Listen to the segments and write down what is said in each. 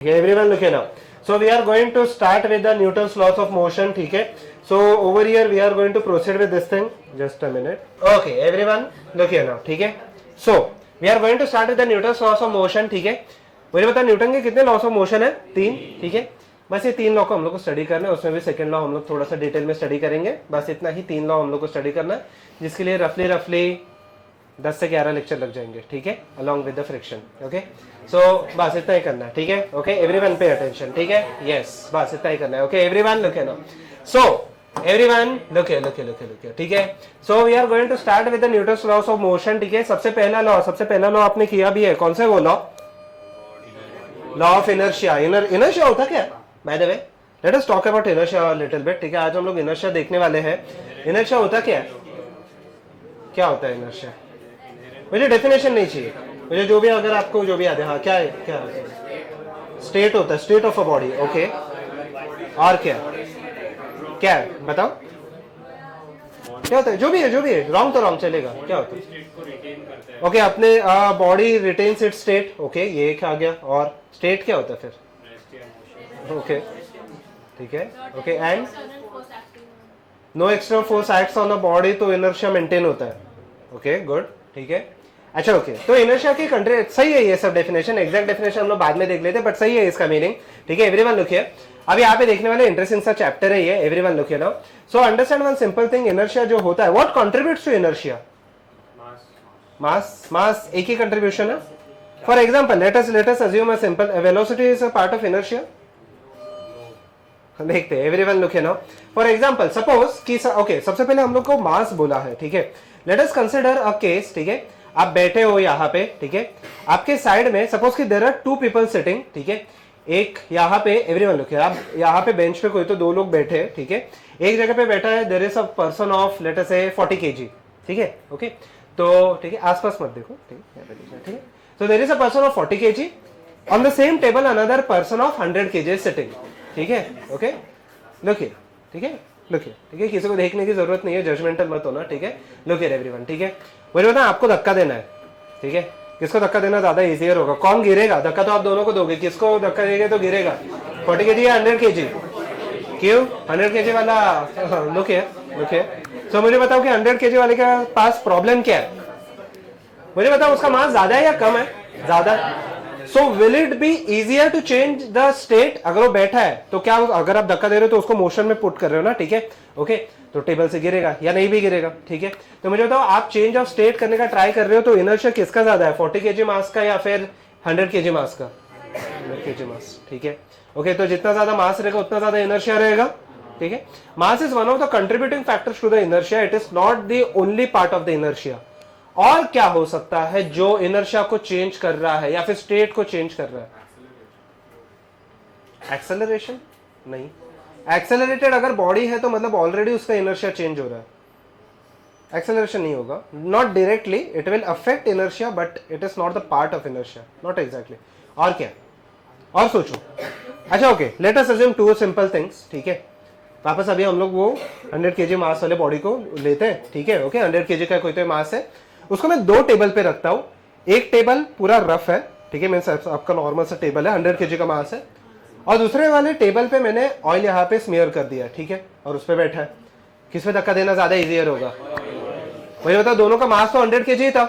Okay, everyone look here now. So we are going to start with the Newton's laws of motion. ठीक है. So over here we are going to proceed with this thing. Just a minute. Okay, everyone look here now. ठीक है. So we are going to start with the Newton's laws of motion. ठीक है. मुझे बता Newton के कितने loss of motion है? 3. ठीक है. बस ये 3 लॉ को हम लोग को स्टडी करना है. उसमें भी सेकंड लॉ हम लोग थोड़ा सा डिटेल में स्टडी करेंगे. बस इतना ही 3 लॉ हम लोग को स्टडी करना है, जिसके लिए रफली 10 से 11 लेक्चर लग जाएंगे. ठीक है, along with the friction. Okay, so बस इतना ही करना है. ठीक है. Okay, everyone pay attention. ठीक है. यस, बस इतना ही करना है. Okay, everyone look now. So everyone look here. ठीक है. So we are going to start with the Newton's laws of motion. ठीक है. सबसे पहला लॉ आपने किया भी है. कौन सा है वो law? Law of inertia. Inertia होता क्या bye the way? Let us talk about inertia little bit. ठीक है. आज हम लोग इनर्शिया देखने वाले हैं. इनर्शिया होता क्या है? क्या होता है इनर्शिया? मुझे डेफिनेशन नहीं चाहिए, मुझे जो भी, अगर आपको जो भी याद है. हाँ, क्या है? क्या स्टेट होता है, state of a body. Okay, और क्या है बताओ? क्या होता है? जो भी है रॉन्ग तो रॉन्ग चलेगा. क्या होता है? ओके, अपने body retains it's state. Okay, ये क्या आ गया? और स्टेट क्या होता है फिर? ओके, ठीक है. Okay, and no external force acts on the body, तो इनर्शिया मेंटेन होता है. Okay, good. ठीक है. अच्छा, ओके, तो इनर्शिया की कंट्री सही है. ये सब डेफिनेशन, एग्जैक्ट डेफिनेशन हम लोग बाद में देख लेते हैं, बट सही है इसका मीनिंग. ठीक है. Everyone look here. अब यहाँ पे देखने वाले इंटरेस्टिंग सा चैप्टर है ये. Everyone look here now. So understand one simple thing. Inertia जो होता है, व्हाट कंट्रीब्यूट्स टू इनर्शिया? मास एक ही कंट्रीब्यूशन है. For example let us assume a simple velocity is a part of inertia. देखते हैं. Everyone look here now. For example suppose कि okay, सबसे पहले हम लोग को मास बोला है. ठीक है. Let us consider a case. ठीक है. आप बैठे हो यहाँ पे. ठीक है. आपके साइड में सपोज कि देयर आर 2 पीपल सिटिंग. ठीक है. एक यहाँ पे, एवरीवन लुक हियर, आप यहाँ पे बेंच पे कोई तो 2 लोग बैठे हैं. ठीक है. एक जगह पे बैठा है, there is a person of let us say 40 kg. ठीक है. ओके, तो ठीक है, आसपास मत देखो. ठीक है. So there is a person of 40 kg. On the same table another person of 100 kg is sitting. ठीक है. Okay, look here. ठीक है. Look here. ठीक है. किसी को देखने की जरूरत नहीं है, जजमेंटल मत होना. ठीक है. Look here everyone. ठीक है. मुझे बता, आपको धक्का देना है. ठीक है. किसको धक्का देना ज्यादा इजियर होगा? कौन गिरेगा? धक्का तो आप दोनों को दोगे. किसको धक्का देंगे तो गिरेगा? 40 kg या 100 kg? क्यों 100 kg वाला? Look here. सो मुझे बताओ कि 100 kg वाले के पास प्रॉब्लम क्या है? मुझे बताओ, उसका मास ज्यादा है या कम है? ज्यादा. So will it be easier to change the state? अगर वो बैठा है तो क्या, अगर आप धक्का दे रहे हो तो उसको मोशन में पुट कर रहे हो ना. ठीक है. ओके, तो टेबल से गिरेगा या नहीं भी गिरेगा. ठीक है. तो मुझे बताओ, आप चेंज ऑफ स्टेट करने का ट्राई कर रहे हो तो इनर्शिया किसका ज्यादा है? 40 kg मास का या फिर 100 kg मास का? 100 kg मास. ठीक है. ओके, तो जितना ज्यादा मास रहेगा उतना ज्यादा इनर्शिया रहेगा. ठीक है. Mass is one of the contributing factors to the inertia. It is not the only part of the inertia. और क्या हो सकता है जो इनर्शिया को चेंज कर रहा है या फिर स्टेट को चेंज कर रहा है? एक्सेलरेशन? नहीं. एक्सेलरेटेड अगर बॉडी है तो मतलब ऑलरेडी उसका इनर्शिया चेंज हो रहा है. एक्सेलरेशन नहीं होगा. Not directly, it will affect inertia but it is not the part of inertia. Not exactly. और क्या? और सोचो. अच्छा, okay, late us assume 2 simple things. ठीक है. वापस अभी हम लोग वो 100 kg मास वाले बॉडी को लेते हैं. ठीक है. ओके, 100 kg का कोई तो मास है, उसको मैं 2 टेबल पे रखता हूं. एक टेबल पूरा रफ है. ठीक है. मींस आपका नॉर्मल सा टेबल है, 100 kg का मास है, और दूसरे वाले टेबल पे मैंने ऑयल यहाँ पे स्मीयर कर दिया. ठीक है. और उस पर बैठा है. किस पे धक्का देना ज्यादा इजियर होगा? मुझे बताओ, दोनों का मास तो 100 kg था.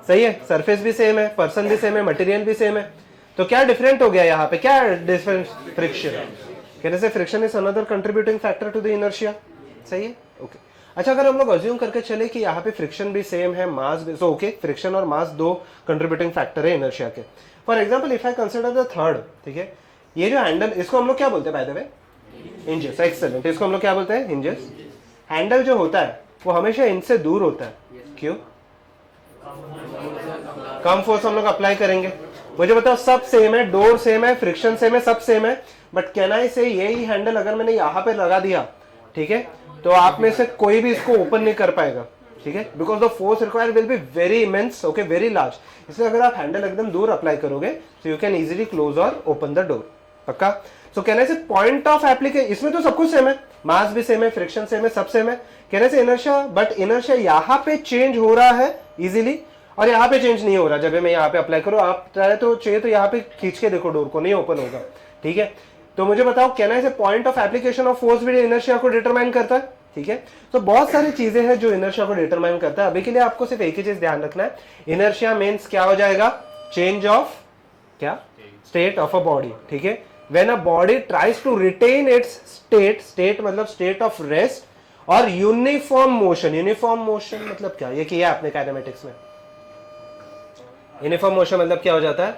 सही है. सरफेस भी सेम है, पर्सन भी सेम है, मटेरियल भी सेम है. तो क्या डिफरेंट हो गया यहाँ पे? क्या डिफरेंट? फ्रिक्शन. कहने से friction is another contributing factor to the inertia. सही है. ओके. अच्छा, अगर हम लोग अज्यूम करके चले कि यहाँ पे फ्रिक्शन भी सेम है, मास भी, सो ओके, फ्रिक्शन और मास 2 कंट्रीब्यूटिंग फैक्टर है इनर्शिया के. For example if I consider the third. ठीक है. ये जो हैंडल, इसको हम लोग क्या बोलते हैं bye the way? Hinges. Excellent. इसको हम लोग क्या बोलते हैं? हिंजेस. हैंडल जो होता है वो हमेशा इनसे दूर होता है. क्यों? कम फोर्स हम लोग अप्लाई करेंगे. मुझे बताओ, सब सेम है, डोर सेम है, फ्रिक्शन सेम है, सब सेम है, बट कैन आई से यही हैंडल अगर मैंने यहाँ पे लगा दिया, ठीक है, तो आप में से कोई भी इसको ओपन नहीं कर पाएगा. ठीक है. Because the force required will be very immense. Okay, very large. इसलिए अगर आप हैंडल एकदम दूर अप्लाई करोगे तो यू कैन इजीली क्लोज और ओपन द डोर. पक्का? सो कहने से पॉइंट ऑफ एप्लीकेशन, इसमें तो सब कुछ सेम है, मास भी सेम है, फ्रिक्शन सेम है, सब सेम है. कहने से इनर्शिया, बट इनर्शिया यहाँ पे चेंज हो रहा है इजीली, और यहाँ पे चेंज नहीं हो रहा, जब मैं यहाँ पे अप्लाई करूँ, आप चाहे तो यहाँ पे खींच के देखो डोर को, नहीं ओपन होगा, ठीक है। तो मुझे बताओ कहना है point of application of force भी इनर्शिया को डिटरमाइन करता है, ठीक है। तो बहुत सारी चीजें हैं जो इनर्शिया को डिटरमाइन करता है। अभी के लिए आपको सिर्फ एक ही चीज ध्यान रखना है, इनर्शिया मींस क्या हो जाएगा, चेंज ऑफ क्या, स्टेट ऑफ अ बॉडी, ठीक है। When a body tries to retain its state मतलब स्टेट ऑफ रेस्ट और यूनिफॉर्म मोशन, यूनिफॉर्म मोशन मतलब क्या, ये किया आपने काइनेमेटिक्स में, यूनिफॉर्म मोशन मतलब क्या हो जाता है,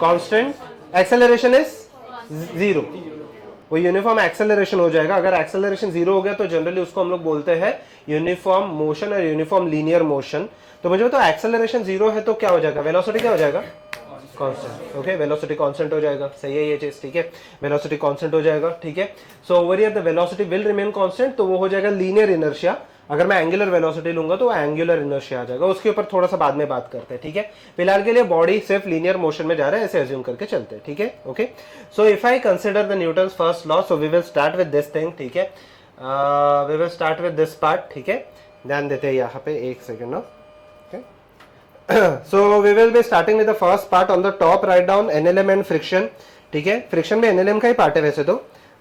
कांस्टेंट एक्सेलरेशन इज जीरो, वो यूनिफॉर्म एक्सेलरेशन हो जाएगा। अगर एक्सेलरेशन जीरो हो गया तो जनरली उसको हम लोग बोलते हैं यूनिफॉर्म मोशन और यूनिफॉर्म लीनियर मोशन। तो मुझे तो एक्सेलरेशन जीरो है तो क्या हो जाएगा, वेलोसिटी क्या हो जाएगा, कांस्टेंट, ओके, वेलोसिटी कांस्टेंट हो जाएगा, सही है ये चीज, ठीक है, वेलोसिटी कांस्टेंट हो जाएगा, ठीक है। सो over here the velocity will remain constant, तो वो हो जाएगा लीनियर इनर्शिया। अगर मैं एंगुलर वेलोसिटी लूंगा तो एंगुलर इनर्शिया आ जाएगा, उसके ऊपर थोड़ा सा बाद में बात करते हैं, ठीक है। फिलहाल के लिए बॉडी सिर्फ लीनियर मोशन में जा रहा है, ऐसे अज्यूम करके चलते हैं, ठीक है, okay. So if I consider the Newton's first law, so we will start with this thing, ठीक है, we will start with this part, ठीक है। ध्यान देते हैं यहाँ पे, एक सेकेंड ना, so we will be starting with the first part on the top, write down NLM and friction, ठीक है। फ्रिक्शन में NLM का ही पार्ट है वैसे तो,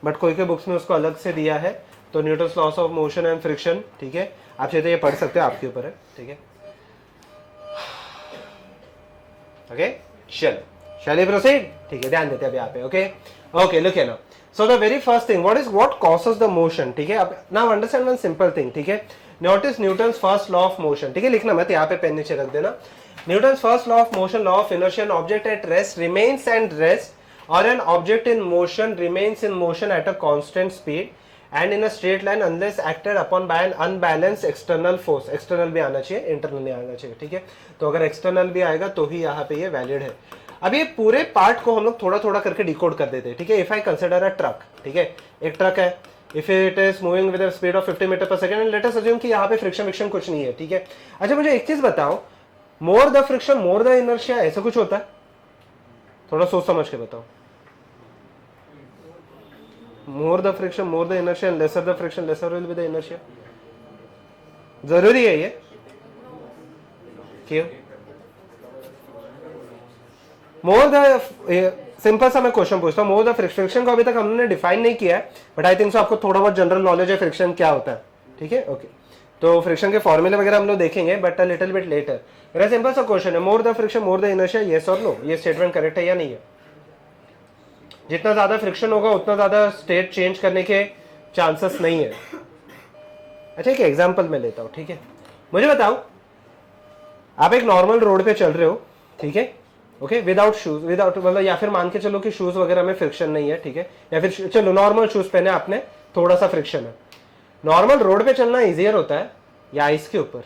बट कोई के बुक्स में उसको अलग से दिया है, तो Newton's laws of motion and friction, ठीक है, आप चाहते ये पढ़ सकते हो, आपके ऊपर है, ठीक है, ओके। चलो शैल प्रोसीड, ठीक है, ध्यान देते हैं अभी यहाँ पे, okay okay. Look now, so the very first thing, what causes the motion, ठीक है। अब now understand one simple thing, ठीक है। Notice Newton's first law of motion, ठीक है, लिखना मत, यहाँ पे पेन नीचे रख देना। Newton's first law of motion, law of inertia, an object at rest remains at rest or an object in motion remains in motion at a constant speed and in a straight line unless acted upon by an unbalanced external force. External भी आना चाहिए, internal नहीं आना चाहिए, ठीक है। तो अगर external भी आएगा तो ही यहाँ पे ये valid है। अब ये पूरे पार्ट को हम लोग थोड़ा थोड़ा करके डिकोड कर देते हैं, ठीक है। If I consider a truck, ठीक है, एक ट्रक है, if it is moving with a speed of 50 meter per second and let us assume कि यहाँ पे फ्रिक्शन विक्शन कुछ नहीं है, ठीक है। अच्छा मुझे एक चीज बताओ, more the friction more the inertia, ऐसा कुछ होता है, थोड़ा सोच समझ के बताओ। More the friction more the inertia, lesser the friction laser will be the inertia, जरूरी है ये, क्यों? मोर द, सिंपल सा मैं क्वेश्चन पूछता हूँ, मोर द फ्रिक्शन को अभी तक हमने डिफाइन नहीं किया है, बट आई थिंक सो आपको थोड़ा बहुत जनरल नॉलेज है फ्रिक्शन क्या होता है, ठीक है, ओके। तो फ्रिक्शन के फॉर्मूले वगैरह हम लोग देखेंगे, but a little bit letter. मेरा सिंपल सा क्वेश्चन है, more the friction more the inertia, yes और नो, ये स्टेटमेंट करेक्ट है या नहीं है? जितना ज्यादा फ्रिक्शन होगा उतना ज्यादा स्टेट चेंज करने के चांसेस नहीं है। अच्छा एक एग्जांपल मैं लेता हूँ, ठीक है। मुझे बताओ, आप एक नॉर्मल रोड पे चल रहे हो, ठीक है, ओके, विदाउट शूज, विदाउट मतलब, या फिर मान के चलो कि शूज वगैरह में फ्रिक्शन नहीं है, ठीक है, या फिर चलो नॉर्मल शूज पहने आपने, थोड़ा सा फ्रिक्शन है। नॉर्मल रोड पे चलना इजियर होता है या आइस के ऊपर?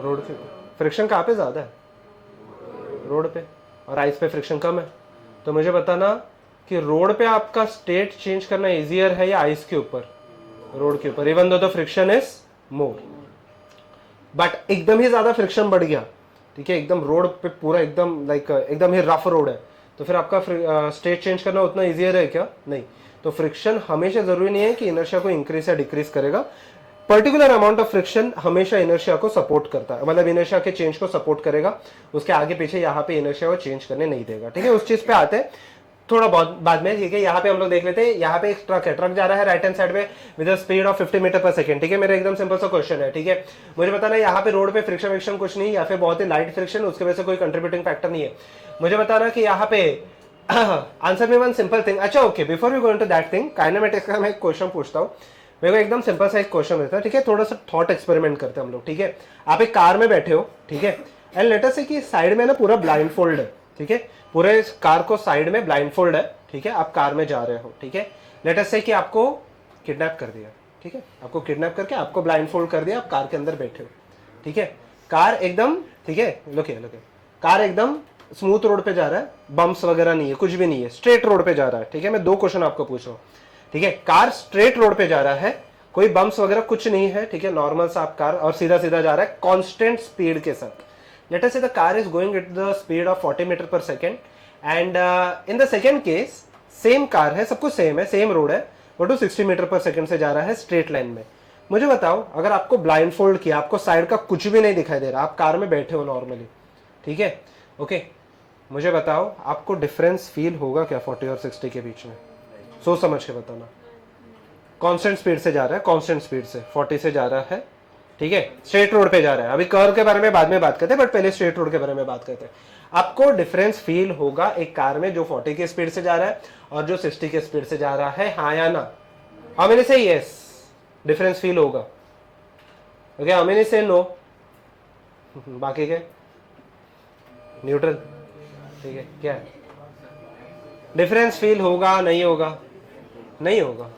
रोड के फ्रिक्शन कहाँ पे ज्यादा है? रोड पे, और आइस पे फ्रिक्शन कम है। तो मुझे बताना कि रोड पे आपका स्टेट चेंज करना इजियर है या आइस के ऊपर? रोड के ऊपर, even though the friction is more. But एकदम ही ज्यादा फ्रिक्शन बढ़ गया, ठीक है, एकदम रोड पे पूरा एकदम लाइक एकदम ही रफ रोड है, तो फिर आपका स्टेट चेंज करना उतना इजियर है क्या? नहीं। तो फ्रिक्शन हमेशा जरूरी नहीं है कि इनर्शिया को इंक्रीज या डिक्रीज करेगा। पर्टिकुलर अमाउंट ऑफ फ्रिक्शन हमेशा इनर्शिया को सपोर्ट करता है, मतलब इनर्शिया के चेंज को सपोर्ट करेगा, उसके आगे पीछे यहाँ पे इनर्शिया को चेंज करने नहीं देगा, ठीक है। उस चीज पे आते हैं थोड़ा बहुत बाद में, ठीक है। यहाँ पे हम लोग देख लेते हैं, यहाँ पे एक ट्रक है, ट्रक जा रहा है राइट हैंड साइड में with speed of 50 meter per second, ठीक है। मेरा एकदम सिंपल सा क्वेश्चन है, ठीक है, मुझे बताना यहाँ पे रोड पे फ्रिक्शन विक्शन कुछ नहीं, या फिर बहुत ही लाइट फ्रिक्शन, उसकी वजह से कोई कंट्रीब्यूटिंग फैक्टर नहीं है। मुझे बताना कि यहाँ पे आंसर में वन सिंपल थिंग। अच्छा okay, before we go into that thing, kinematics का मैं एक क्वेश्चन पूछता हूँ, मेरे को एकदम सिंपल सा एक क्वेश्चन रहता है, ठीक है, थोड़ा सा थॉट एक्सपेरिमेंट करते हैं हम लोग, ठीक है। आप एक कार में बैठे हो, ठीक है, एंड लेट अस से कि साइड में ना पूरा ब्लाइंड फोल्ड है, ठीक है, पूरे कार को साइड में ब्लाइंड फोल्ड है, ठीक है, आप कार में जा रहे हो, ठीक है। लेट अस से कि आपको किडनैप कर दिया, ठीक है, आपको किडनैप करके आपको ब्लाइंड फोल्ड कर दिया, आप कार के अंदर बैठे हो, ठीक है, कार एकदम, ठीक है, लुके कार एकदम स्मूथ रोड पे जा रहा है, बम्प्स वगैरह नहीं है, कुछ भी नहीं है, स्ट्रेट रोड पे जा रहा है, ठीक है। मैं दो क्वेश्चन आपको पूछ रहा हूँ, ठीक है, कार स्ट्रेट रोड पे जा रहा है, कोई बम्प्स वगैरह कुछ नहीं है, ठीक है, नॉर्मल सा आप कार, और सीधा सीधा जा रहा है कांस्टेंट स्पीड के साथ। Let us say the car is going at the speed of 40 meter per second, and in the second case same car है, सब कुछ सेम है, सेम रोड है, बट वो 60 मीटर पर सेकेंड से जा रहा है स्ट्रेट लाइन में। मुझे बताओ, अगर आपको ब्लाइंड फोल्ड किया, आपको साइड का कुछ भी नहीं दिखाई दे रहा, आप कार में बैठे हो नॉर्मली, ठीक है, ओके, मुझे बताओ आपको डिफरेंस फील होगा क्या 40 और 60 के बीच में? सोच समझ के बताना। कांस्टेंट स्पीड से जा रहा है, कांस्टेंट स्पीड से 40 से जा रहा है, ठीक है, स्ट्रेट रोड पे जा रहा है। अभी कर्व के बारे में बाद में बात करते हैं, बट पहले स्ट्रेट रोड के बारे में बात करते हैं। आपको डिफरेंस फील होगा एक कार में जो 40 की स्पीड से जा रहा है और जो 60 की स्पीड से जा रहा है, हाँ या ना? हाउ मेनी से यस, डिफरेंस फील होगा? ओके, हाउ मेनी से नो? बाकी के न्यूट्रल, ठीक है, क्या है? डिफरेंस फील होगा नहीं होगा? नहीं होगा।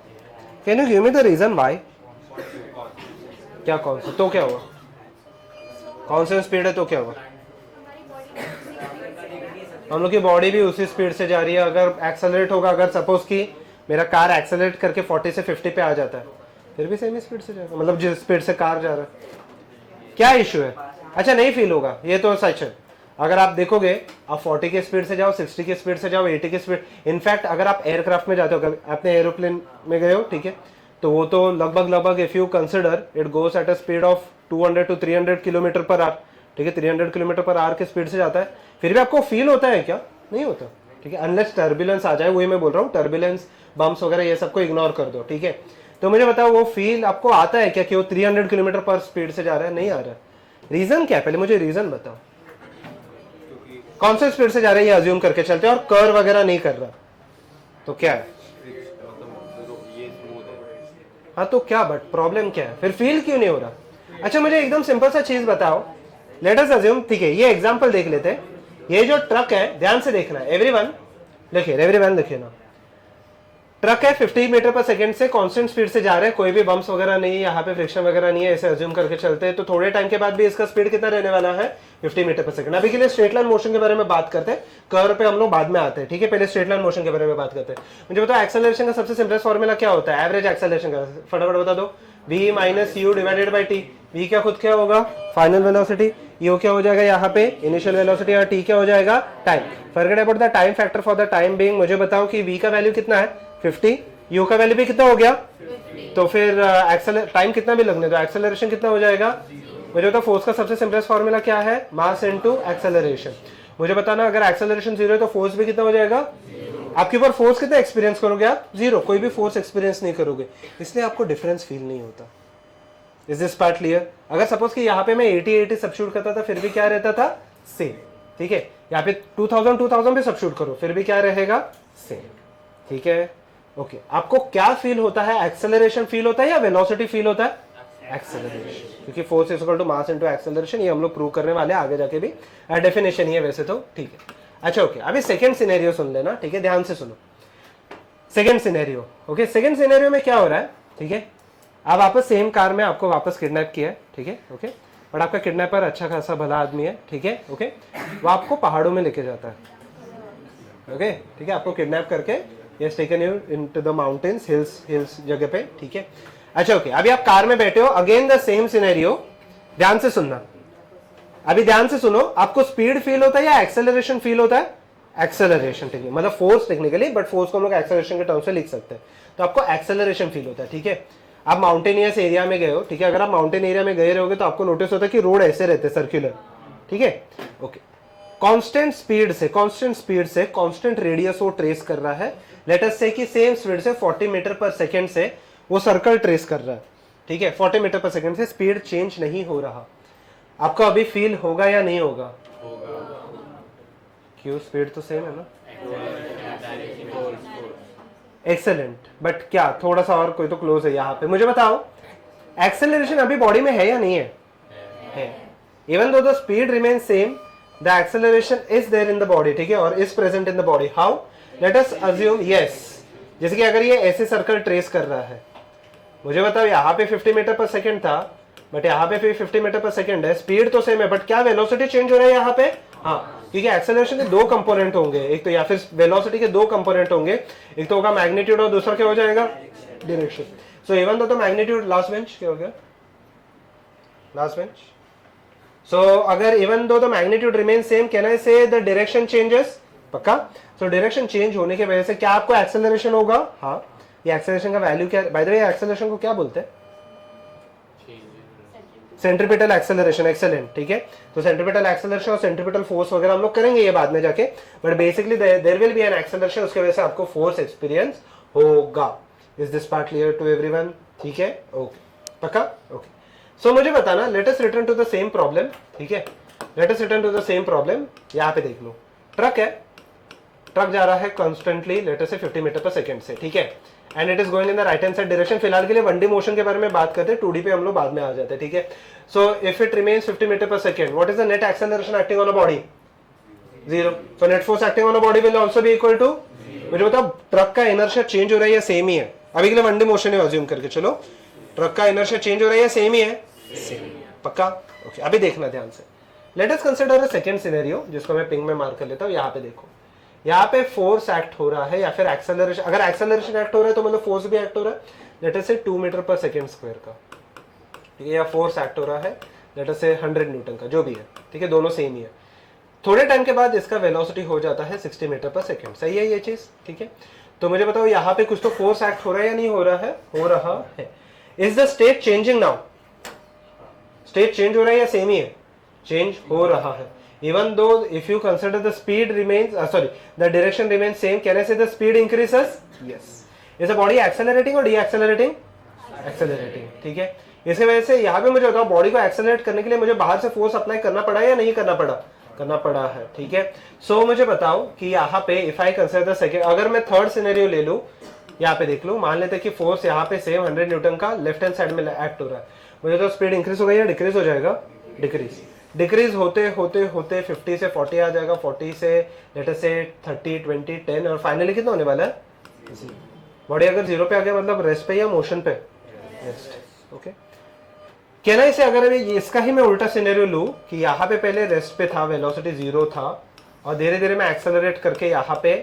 Can you give me the reason why? क्या कौन सा? तो क्या हुआ? कौन सा स्पीड है तो क्या हुआ? हम लोग की बॉडी भी उसी स्पीड से जा रही है। अगर एक्सेलरेट होगा, अगर सपोज कि मेरा कार एक्सेलरेट करके 40 से 50 पे आ जाता है, फिर भी सेम स्पीड से जाएगा, मतलब जिस स्पीड से कार जा रहा है। क्या इशू है? अच्छा, नहीं फील होगा, ये तो सच है। अगर आप देखोगे, आप 40 की स्पीड से जाओ, 60 की स्पीड से जाओ, 80 की स्पीड, इनफैक्ट अगर आप एयरक्राफ्ट में जाते हो, अपने एरोप्लेन में गए हो, ठीक है, तो वो तो लगभग if you consider it goes at a speed of 200 to 300 kilometre per hour, ठीक है, 300 किलोमीटर पर आवर की स्पीड से जाता है, फिर भी आपको फील होता है क्या? नहीं होता, ठीक है, अनलेस टर्बुलेंस आ जाए। वही मैं बोल रहा हूँ, टर्बुलेंस, बम्प्स वगैरह ये सबको इग्नोर कर दो, ठीक है। तो मुझे बताओ, वो फील आपको आता है क्या कि वो 300 किलोमीटर पर स्पीड से जा रहा है? नहीं आ रहा। रीजन क्या है? पहले मुझे रीजन बताओ। कौन से स्पीड से जा रहा है ये अज्यूम करके चलते हैं, और कर्व वगैरह नहीं कर रहा, तो क्या है? हाँ, तो क्या, बट प्रॉब्लम क्या है? फिर फील क्यों नहीं हो रहा? अच्छा, मुझे एकदम सिंपल सा चीज बताओ, लेट अस अज्यूम, ठीक है, ये एग्जांपल देख लेते हैं। ये जो ट्रक है, ध्यान से देखना है एवरीवन, देखिए एवरीवन, देखिए ना, ट्रक है 50 मीटर पर सेकंड से कांस्टेंट स्पीड से जा रहे हैं, कोई भी बम्प्स वगैरह नहीं है, यहाँ पे फ्रिक्शन वगैरह नहीं है, ऐसे अज्यूम करके चलते हैं, तो थोड़े टाइम के बाद भी इसका स्पीड कितना रहने वाला है? 50 मीटर पर सेकंड। अभी के लिए स्ट्रेट लाइन मोशन के बारे में बात करते हैं, कर्व पे हम लोग बाद में आते हैं, ठीक है, पहले स्ट्रेट लाइन मोशन के बारे में बात करते हैं। मुझे बताओ, एक्सेलरेशन का सबसे सिंपलेस्ट फॉर्मूला क्या होता है? एवरेज एक्सेलरेशन का फटाफट बता दो। v minus you divided by T. v क्या खुद क्या होगा? Final velocity. u क्या हो जाएगा यहाँ पे? Initial velocity. और t क्या हो जाएगा? Time. Forget about the time factor for the time being. मुझे बताओ कि v का वैल्यू कितना है? 50। u का वैल्यू भी कितना हो गया? 50। तो फिर टाइम कितना भी लगने दो, एक्सेलरेशन कितना हो जाएगा? मुझे बताओ, फोर्स का सबसे सिंपलेस्ट फॉर्मूला क्या है? मास इनटू एक्सेलरेशन। मुझे बताना, अगर एक्सेलरेशन 0 है तो फोर्स भी कितना हो जाएगा? आपके ऊपर फोर्स कितना एक्सपीरियंस करोगे आप? 0, कोई भी फोर्स एक्सपीरियंस नहीं करोगे, इसलिए आपको डिफरेंस फील नहीं होता। Is this part clear? अगर सपोज कि यहाँ पे मैं 80 सब्स्टिट्यूट करता था, फिर भी क्या रहता था? सेम, ठीक है। यहाँ पे 2000 भी सब्स्टिट्यूट करो, फिर भी क्या रहेगा? सेम, ठीक है, ओके। आपको क्या फील होता है? एक्सेलरेशन फील होता है या वेलोसिटी फील होता है? एक्सेलरेशन, क्योंकि force is equal to mass into acceleration. ये हम लोग प्रूव करने वाले आगे जाके भी, डेफिनेशन ही है वैसे तो, ठीक है। अच्छा, ओके, अभी सेकंड सिनेरियो सुन लेना, ठीक है, ध्यान से सुनो। Second scenario, okay, second scenario में क्या हो रहा है, ठीक है, आप वापस सेम कार में, आपको वापस किडनैप किया है, ठीक है, ओके, बट आपका किडनैपर अच्छा खासा भला आदमी है, ठीक है, ओके, वो आपको पहाड़ों में लेके जाता है, ओके, ठीक है, आपको किडनैप करके yes taken you into the mountains, hills जगह पे, ठीक है। अच्छा, ओके, अभी आप कार में बैठे हो, अगेन द सेम सिनेरियो, ध्यान से सुनना, अभी ध्यान से सुनो। आपको स्पीड फील होता है या एक्सेलरेशन फील होता है? एक्सेलरेशन, ठीक है, मतलब फोर्स टेक्निकली, बट फोर्स को हम लोग एक्सेलरेशन के टर्म से लिख सकते हैं, तो आपको एक्सेलरेशन फील होता है, ठीक है। आप माउंटेनियस एरिया में गए हो, ठीक है, अगर आप माउंटेन एरिया में गए रहोगे तो आपको नोटिस होता है कि रोड ऐसे रहते हैं, सर्कुलर, ठीक है, ओके। कांस्टेंट स्पीड से कांस्टेंट रेडियस वो ट्रेस कर रहा है। लेट अस से कि सेम स्पीड से 40 मीटर पर सेकंड से वो सर्कल ट्रेस कर रहा है, ठीक है, 40 मीटर पर सेकंड से स्पीड चेंज नहीं हो रहा। आपको अभी फील होगा या नहीं होगा? क्यों? स्पीड तो सेम है ना। एक्सेलेंट, बट क्या थोड़ा सा और कोई तो क्लोज है यहाँ पे? मुझे बताओ, एक्सेलरेशन अभी बॉडी में है या नहीं है? है। Even though the speed remain same, the acceleration is there in the body, ठीक है, और is present in the body. How? Let us assume, yes, जैसे कि अगर ये ऐसे सर्कल ट्रेस कर रहा है, मुझे बताओ, यहाँ पे 50 मीटर पर सेकंड था, बट यहाँ पे फिर 50 मीटर पर सेकंड है, स्पीड तो सेम है, बट क्या वेलोसिटी चेंज हो रहा है यहाँ पे? हाँ, क्योंकि एक्सेलरेशन के दो कंपोनेंट होंगे, एक तो, या फिर वेलोसिटी के दो कंपोनेंट होंगे, एक तो होगा मैग्नीट्यूड और दूसरा क्या हो जाएगा? Direction. So even though magnitude, last bench क्या हो गया? Last bench. सो अगर even though the magnitude remain same, can I say the direction changes? पक्का? सो डायरेक्शन चेंज होने की वजह से क्या आपको एक्सेलरेशन होगा? हाँ। ये एक्सेलरेशन का वैल्यू क्या? बाय द वे, एक्सेलरेशन को क्या बोलते हैं? सेंट्रीपिटल एक्सेलरेशन, एक्सेलेंट, ठीक है। तो सेंट्रीपिटल एक्सेलरेशन और सेंट्रीपिटल फोर्स वगैरह हम लोग करेंगे ये बाद में जाके, but basically there will be an acceleration, उसके वजह से आपको फोर्स एक्सपीरियंस होगा। Is this part clear to everyone? ठीक है, ओके, पक्का, ओके। सो मुझे बताना, let us return to the same problem, ठीक है, let us return to the same problem. यहाँ पे देख लो, ट्रक है, ट्रक जा रहा है कॉन्स्टेंटली लेट अस से 50 मीटर पर सेकंड से, ठीक है, and it is going in the right hand side direction. फिलहाल के लिए 1D मोशन के बारे में बात करते हैं, 2D पे हम लोग बाद में आ जाते हैं, ठीक है। So if it remains 50 meter per second, what is the net acceleration acting on a body? 0। So net force acting on a body will also be equal to, मुझे बताओ ट्रक का इनर्शिया चेंज हो रहा है या same ही है? अभी के लिए 1D मोशन है अज्यूम करके चलो, ट्रक का इनर्शिया चेंज हो रहा है या सेम ही है? सेम, पक्का, ओके। अभी देखना ध्यान से, let us consider a second scenario जिसको मैं पिंग में मार्क कर लेता हूं। यहाँ पे देखो, यहाँ पे फोर्स एक्ट हो रहा है या फिर एक्सेलरेशन, अगर एक्सेलरेशन एक्ट हो रहा है तो मतलब फोर्स भी एक्ट हो रहा है, लेट अस से 2 मीटर पर सेकंड स्क्वायर का, ठीक है, या फोर्स एक्ट हो रहा है लेट अस से 100 न्यूटन का, जो भी है, ठीक है, दोनों सेम ही है। थोड़े टाइम के बाद इसका वेलोसिटी हो जाता है 60 मीटर पर सेकंड, सही है ये चीज, ठीक है। तो मुझे बताओ यहाँ पे कुछ तो फोर्स एक्ट हो रहा है या नहीं हो रहा है? हो रहा है। Is the state changing now? State change हो रहा है या सेम ही है? चेंज हो रहा है। Even though if you consider the speed remains, the direction remains same, can I say the speed increases? Yes. Is the body accelerating or deaccelerating? Accelerating, ठीक है। इसकी वजह से यहाँ पे मुझे बताओ, बॉडी को एक्सेलरेट करने के लिए मुझे बाहर से फोर्स अप्लाई करना पड़ा या नहीं करना पड़ा? करना पड़ा है, ठीक है। सो मुझे बताओ कि यहाँ पे if I consider the second, अगर मैं थर्ड सिनेरियो ले लूं, यहाँ पे देख लूं, मान लेते हैं कि फोर्स यहाँ पे सेम 100 न्यूटन का लेफ्ट हैंड साइड में एक्ट हो रहा है, मुझे तो स्पीड इंक्रीज हो गई या डिक्रीज हो जाएगा? डिक्रीज। डिक्रीज होते होते होते 50 से 40 आ जाएगा, 40 से लेट अस से 30, 20, 10 और फाइनली कितना होने वाला है? बॉडी अगर 0 पे आ गया मतलब रेस्ट पे या मोशन पे? Rest, okay. कहना इसे, अगर अभी इसका ही मैं उल्टा सिनेरियो लूं कि यहाँ पे पहले रेस्ट पे था, वेलोसिटी 0 था और धीरे धीरे मैं एक्सेलरेट करके यहाँ पे,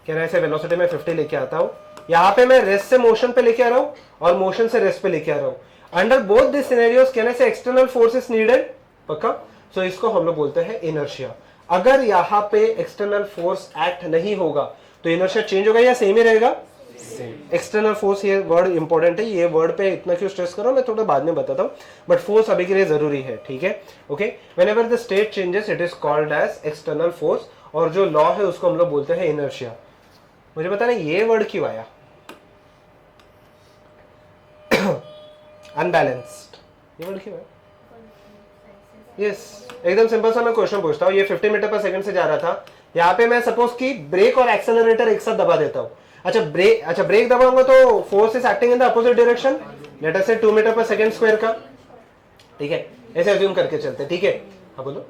कहना इसे वेलोसिटी में 50 लेके आता हूँ, यहाँ पे मैं रेस्ट से मोशन पे लेके आ रहा हूँ और मोशन से रेस्ट पे लेके आ रहा हूँ। अंडर बोथ दिस सिनेरियोस कहने से एक्सटर्नल फोर्सेस नीडेड, पक्का। सो इसको हम लोग बोलते हैं इनर्शिया। अगर यहाँ पे एक्सटर्नल फोर्स एक्ट नहीं होगा तो इनर्शिया चेंज होगा या सेम ही रहेगा? सेम। एक्सटर्नल फोर्स, ये वर्ड इंपॉर्टेंट है, ये वर्ड पे इतना क्यों स्ट्रेस करो मैं थोड़ा बाद में बताता हूँ, बट फोर्स अभी के लिए जरूरी है, ठीक है, okay. Whenever the state changes it is called as external force, और जो लॉ है उसको हम लोग बोलते हैं इनर्शिया। मुझे बताना ये वर्ड क्यों आया? अनबैलेंस्ड, ये वर्ड क्यों आया? यस, एकदम सिंपल सा मैं क्वेश्चन पूछता हूँ, ये 50 मीटर पर सेकंड से जा रहा था, यहाँ पे मैं सपोज कि ब्रेक और एक्सेलरेटर एक साथ दबा देता हूँ। अच्छा ब्रेक दबाऊंगा तो force is acting in the opposite direction, late us से 2 मीटर पर सेकंड स्क्वायर का, ठीक है, ऐसे अज्यूम करके चलते, ठीक है। हाँ बोलो,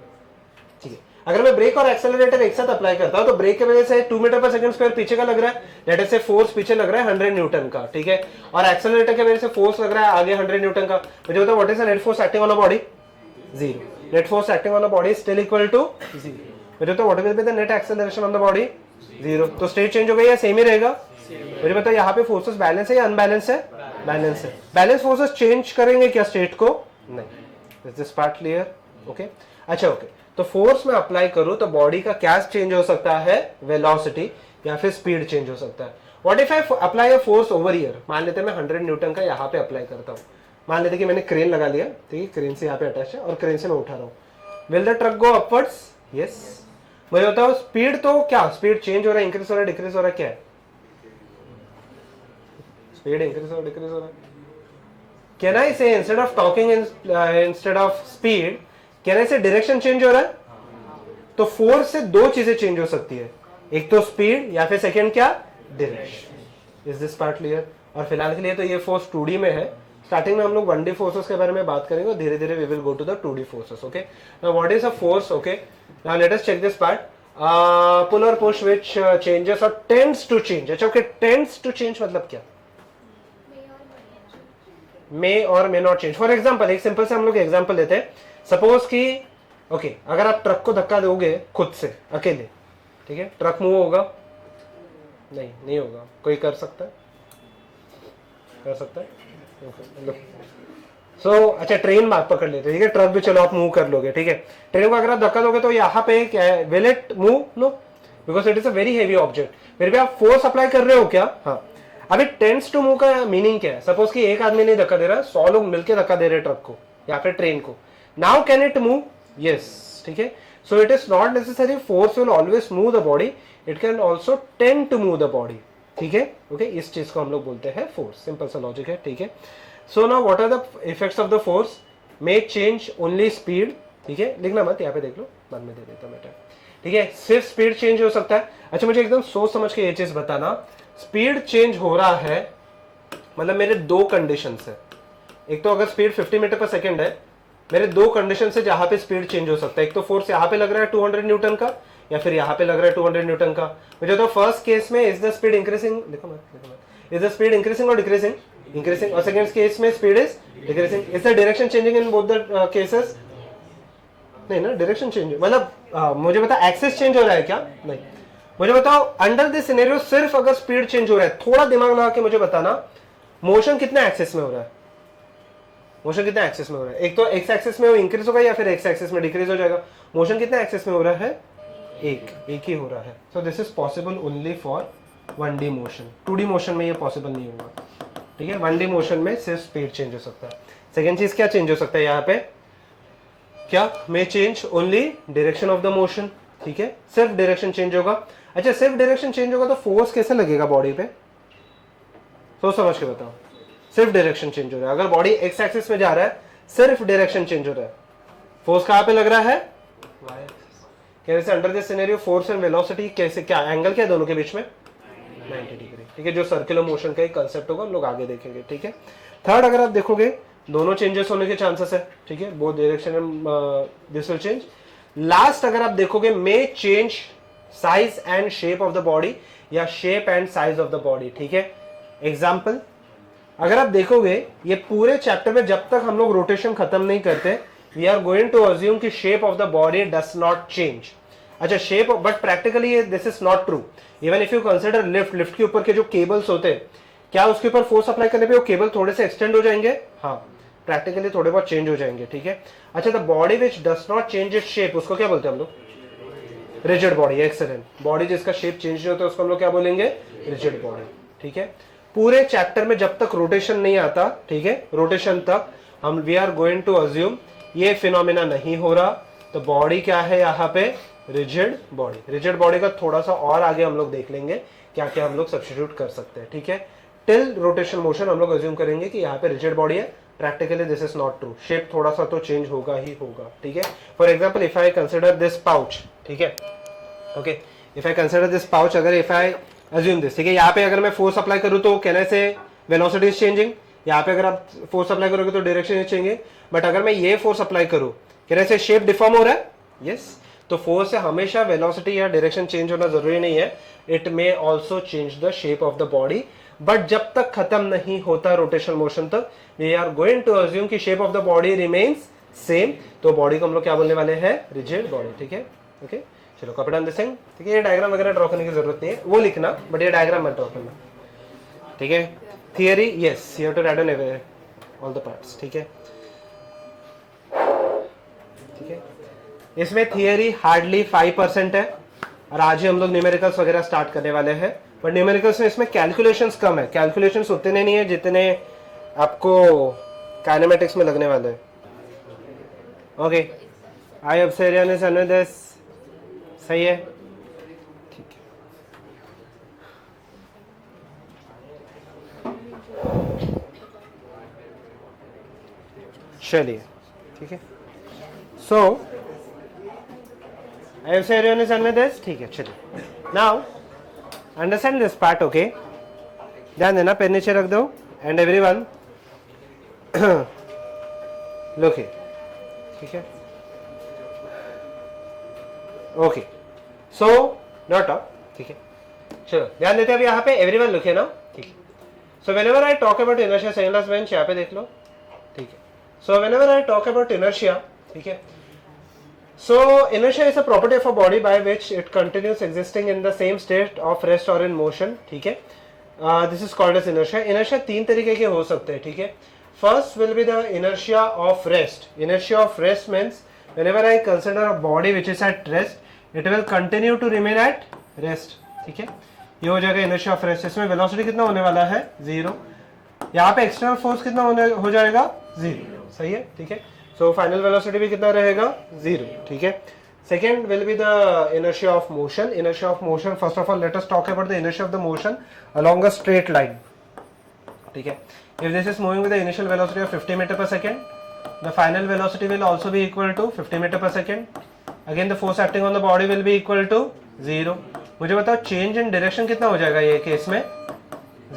ठीक है। अगर मैं ब्रेक और एक्सेलरेटर एक साथ अप्लाई करता हूँ तो ब्रेक की वजह से 2 मीटर पर सेकंड स्क्वायर पीछे का लग रहा है, लेट अस से फोर्स पीछे लग रहा है 100 न्यूटन का, ठीक है, और एक्सेलरेटर की वजह से फोर्स लग रहा है आगे 100 न्यूटन का। मुझे बताओ what is the net force acting on a body? 0। Net force acting on the body is still equal to 0. मुझे तो what will be the net acceleration on the body? 0. तो स्टेट चेंज हो गई या same ही रहेगा? मुझे बताओ यहाँ पे फोर्सेस बैलेंस है या अनबैलेंस है? बैलेंस है। बैलेंस फोर्सेस चेंज करेंगे क्या स्टेट को? नहीं। Is this part clear? Okay, अच्छा ओके। तो फोर्स में अप्लाई करूं तो बॉडी का क्या चेंज हो सकता है? वेलोसिटी या फिर स्पीड चेंज हो सकता है। What if I apply a force over here? मान लेते हैं मैं 100 न्यूटन का यहाँ पे अप्लाई करता हूँ, मान लेते कि मैंने क्रेन लगा लिया, ठीक है, क्रेन से यहाँ पे अटैच है और क्रेन से मैं उठा रहा हूँ, will the truck go upwards? Yes. मुझे बताओ स्पीड तो क्या, स्पीड चेंज हो रहा है, इंक्रीज हो रहा है, डिक्रीज हो रहा है, क्या है? स्पीड इंक्रीज हो डिक्रीज हो रहा है। कैन आई से instead of talking instead of speed, can I से डायरेक्शन चेंज हो रहा है? तो फोर्स से दो चीजें चेंज हो सकती है, एक तो स्पीड या फिर सेकेंड क्या? Direction. Is this part clear? और फिलहाल के लिए तो ये फोर्स 2D में है, स्टार्टिंग में हम लोग 1D फोर्सेस के बारे में बात करेंगे और धीरे धीरे we will go to the 2D forces, okay. Now what is a force? Okay, now let us check this part. Pull और push which changes or tends to change. अच्छा ओके, टेंड्स टू चेंज मतलब क्या? May or may not change. For example, एक simple से हम लोग example लेते हैं। सपोज कि ओके, अगर आप ट्रक को धक्का दोगे खुद से अकेले, ठीक है, ट्रक मूव होगा? नहीं होगा। कोई कर सकता है? कर सकता है? अच्छा ट्रेन मार्क पकड़ लेते, ठीक है, ट्रक भी चलो आप मूव कर लोगे, ठीक है। ट्रेन को अगर आप धक्का दोगे तो यहाँ पे क्या है? Will it move? No, because it is a very heavy object. फिर भी आप फोर्स अप्लाई कर रहे हो क्या? हाँ। अभी टेंड्स टू मूव का मीनिंग क्या है? सपोज कि एक आदमी नहीं धक्का दे रहा, 100 लोग मिलकर धक्का दे रहे ट्रक को, या फिर ट्रेन को. Now can it move? Yes. ठीक है. So it is not necessary force will always move the body, it can also tend to move the body. ठीक है. ओके, इस चीज को हम लोग बोलते हैं फोर्स. सिंपल सा लॉजिक है. ठीक है. So now what are the effects of the force? May change only speed. ठीक है, लिखना मत, यहाँ पे देख लो, बाद में दे देता हूं मैं. ठीक है, सिर्फ स्पीड चेंज हो सकता है. अच्छा, मुझे एकदम सोच समझ के ये चीज बताना, स्पीड चेंज हो रहा है मतलब मेरे दो कंडीशन है. एक तो अगर स्पीड 50 मीटर पर सेकेंड है, मेरे दो कंडीशन से जहां पे स्पीड चेंज हो सकता है. एक तो फोर्स यहाँ पे लग रहा है 200 न्यूटन का, या फिर यहाँ पे लग रहा है 200 न्यूटन का. मुझे तो फर्स्ट केस में इज द स्पीड इंक्रीजिंग, देखो मत, इज द स्पीड इंक्रीजिंग और डिक्रीजिंग? इंक्रीजिंग. और सेकंड केस में speed is decreasing. Is the direction changing in both the cases? नहीं ना, डायरेक्शन चेंज मतलब मुझे बता एक्सेस चेंज हो रहा है क्या? नहीं. मुझे बताओ अंडर दिस सिनेरियो सिर्फ अगर स्पीड चेंज हो रहा है, थोड़ा दिमाग लगा के मुझे बताना, मोशन कितना एक्सेस में हो रहा है? मोशन कितना एक्सेस में हो रहा है? एक तो एक्स एक्सेस में वो इंक्रीज होगा या फिर एक्स एक्सेस में डिक्रीज हो जाएगा. मोशन कितना एक्सेस में हो रहा है? एक ही हो रहा है. So this is possible only for 1D motion. 2D motion में ये पॉसिबल नहीं होगा. ठीक है, 1D मोशन में सिर्फ स्पीड चेंज हो सकता है. सेकेंड चीज क्या चेंज हो सकता है यहाँ पे? क्या? मे change only direction of the motion. ठीक है, सिर्फ डायरेक्शन चेंज होगा. अच्छा, सिर्फ डायरेक्शन चेंज होगा तो फोर्स कैसे लगेगा बॉडी पे? सोच समझ के बताओ. सिर्फ डायरेक्शन चेंज हो रहा है. अगर बॉडी एक्स एक्सिस में जा रहा है, सिर्फ डायरेक्शन चेंज हो रहा है, फोर्स कहां पे लग रहा है? कैसे under this scenario force and velocity कैसे, क्या एंगल क्या है दोनों के बीच में? 90 डिग्री. ठीक है, जो सर्कुलर मोशन का एक कंसेप्ट होगा हम लोग आगे देखेंगे. ठीक है. थर्ड, अगर आप देखोगे दोनों चेंजेस होने के चांसेस है. ठीक है, both direction and this will change. Last अगर आप देखोगे may change size and shape of the body या shape and size of the body. ठीक है. एग्जाम्पल, अगर आप देखोगे ये पूरे चैप्टर में जब तक हम लोग रोटेशन खत्म नहीं करते, we are going to assume कि shape of the body does not change. अच्छा, shape, but practically this is not true. Even if you consider lift के ऊपर के जो केबल्स होते हैं, क्या उसके ऊपर फोर्स अप्लाई करने पे वो केबल थोड़े से एक्सटेंड हो जाएंगे? हाँ, प्रैक्टिकली थोड़े बहुत चेंज हो जाएंगे. ठीक है. अच्छा, the body which does not change its shape, उसको क्या बोलते हैं हम लोग? Rigid body. एक्सेलेंट. बॉडी जिसका शेप चेंज नहीं होता उसको हम लोग क्या बोलेंगे? Rigid body. ठीक है. पूरे चैप्टर में जब तक रोटेशन नहीं आता, ठीक है, रोटेशन तक हम we are going to assume ये फिनोमिना नहीं हो रहा. तो बॉडी क्या है यहाँ पे? Rigid body. रिजिड बॉडी का थोड़ा सा और आगे हम लोग देख लेंगे क्या क्या हम लोग सब्स्टिट्यूट कर सकते हैं. ठीक है. टिल रोटेशन मोशन हम लोग अज्यूम करेंगे कि यहाँ पे रिजिड बॉडी है. Practically this is not true. Shape थोड़ा सा तो चेंज होगा ही होगा. ठीक है. For example, if I consider this pouch, ठीक है, okay, if I consider this pouch, अगर इफ आई अज्यूम दिस, ठीक है, यहाँ पे अगर मैं फोर्स अप्लाई करूँ तो कहने से वेलोसिटी इज चेंजिंग. यहाँ पे अगर आप फोर्स अप्लाई करोगे तो डायरेक्शन इज चेंजिंग. बट अगर मैं ये फोर्स अप्लाई करूँ, कहने से शेप डिफॉर्म हो रहा है. यस. तो फोर्स से हमेशा वेलोसिटी या डायरेक्शन चेंज होना जरूरी नहीं है. It may also change the shape of the body. But जब तक खत्म नहीं होता रोटेशन मोशन तक, we are going to assume कि shape of the body remains same. तो बॉडी को हम लोग क्या बोलने वाले हैं? Rigid body. ठीक है. ओके, चलो कॉपी डाउन दिस थिंग. ठीक है, ये डायग्राम वगैरह ड्रॉ करने की जरूरत नहीं है, वो लिखना, बट ये डायग्राम मत ड्रॉ करना. ठीक है. Theory, yes, you have to write down all the parts. ठीक है. ठीक है. इसमें थियरी हार्डली 5% है, और आज ही हम लोग न्यूमेरिकल्स वगैरह स्टार्ट करने वाले हैं. बट न्यूमेरिकल्स में इसमें कैलकुलेशंस कम है. कैलकुलेशंस उतने नहीं है जितने आपको काइनेमेटिक्स में लगने वाले हैं. Okay, I observe is another this. सही है. ठीक है. चलिए. ठीक है. So I observe is another this. ठीक है. चलिए. Now understand this part. Okay, ध्यान देना, पेन नीचे रख दो. And everyone look here. ठीक है. Okay, so not up. ठीक है. चलो ध्यान देते हैं अब यहाँ पे. Everyone look here now. ठीक है. So whenever I talk about inertia, second last bench यहाँ पे देख लो. ठीक है. So whenever I talk about inertia, ठीक है, so inertia is a property of a body by which it continues existing in the same state of rest or in motion. ठीक है. This is called as inertia. Inertia तीन तरीके के हो सकते हैं. ठीक है. First will be the inertia of rest. Inertia of rest means whenever I consider a body which is at rest, it will continue to remain at rest. ठीक है. ये हो जाएगा inertia of rest. इसमें velocity कितना होने वाला है? 0. यहाँ पे external force कितना हो जाएगा? 0. सही है. ठीक है. सो फाइनल वेलोसिटी भी कितना रहेगा, 0, ठीक है. Second will be the inertia of motion. Inertia of motion, first of all let us talk about the inertia of the motion along a straight line, ठीक है. If this is moving with the initial velocity of 50 meter per second, the final velocity will also be equal to 50 meter per second. Again the force acting on the body will be equal to 0. मुझे बताओ change in direction कितना हो जाएगा ये case में,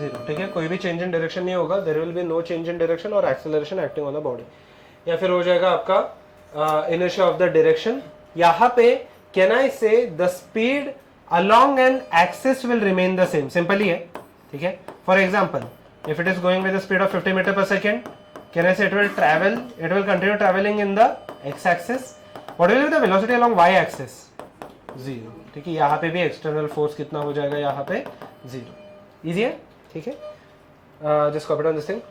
0, ठीक है. कोई भी change in direction नहीं होगा, there will be no change in direction और acceleration acting on the body. या फिर हो जाएगा आपका inertia of the direction. यहाँ पे can I say the speed along an axis will remain the same. Simple ही है, ठीक है. For example if it is going with a speed of 50 meter per second, can I say it will continue traveling in the x axis. What will be the velocity along y axis, 0, ठीक है. यहाँ पे भी external force कितना हो जाएगा, यहाँ पे 0. इजी है, ठीक है. Just copy down this thing.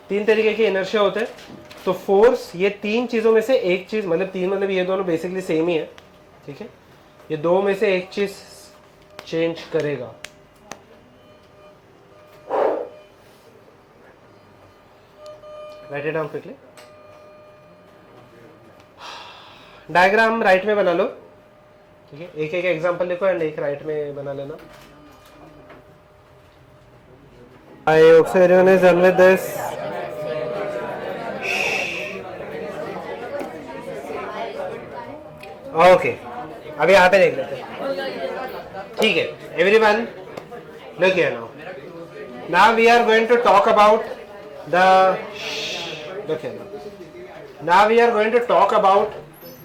3 तरीके के इनर्शिया होते हैं. तो फोर्स ये 3 चीजों में से एक चीज, मतलब 3 मतलब ये दोनों बेसिकली सेम ही है, ठीक है. ये 2 में से एक चीज चेंज करेगा. Right it down quickly. Diagram right में बना लो, ठीक है. एक एक एग्जांपल लिखो एंड एक राइट में बना लेना. I hope so everyone is done with this. Okay, अभी यहाँ पे देख लेते हैं, ठीक है. Everyone look here now. Now we are going to talk about the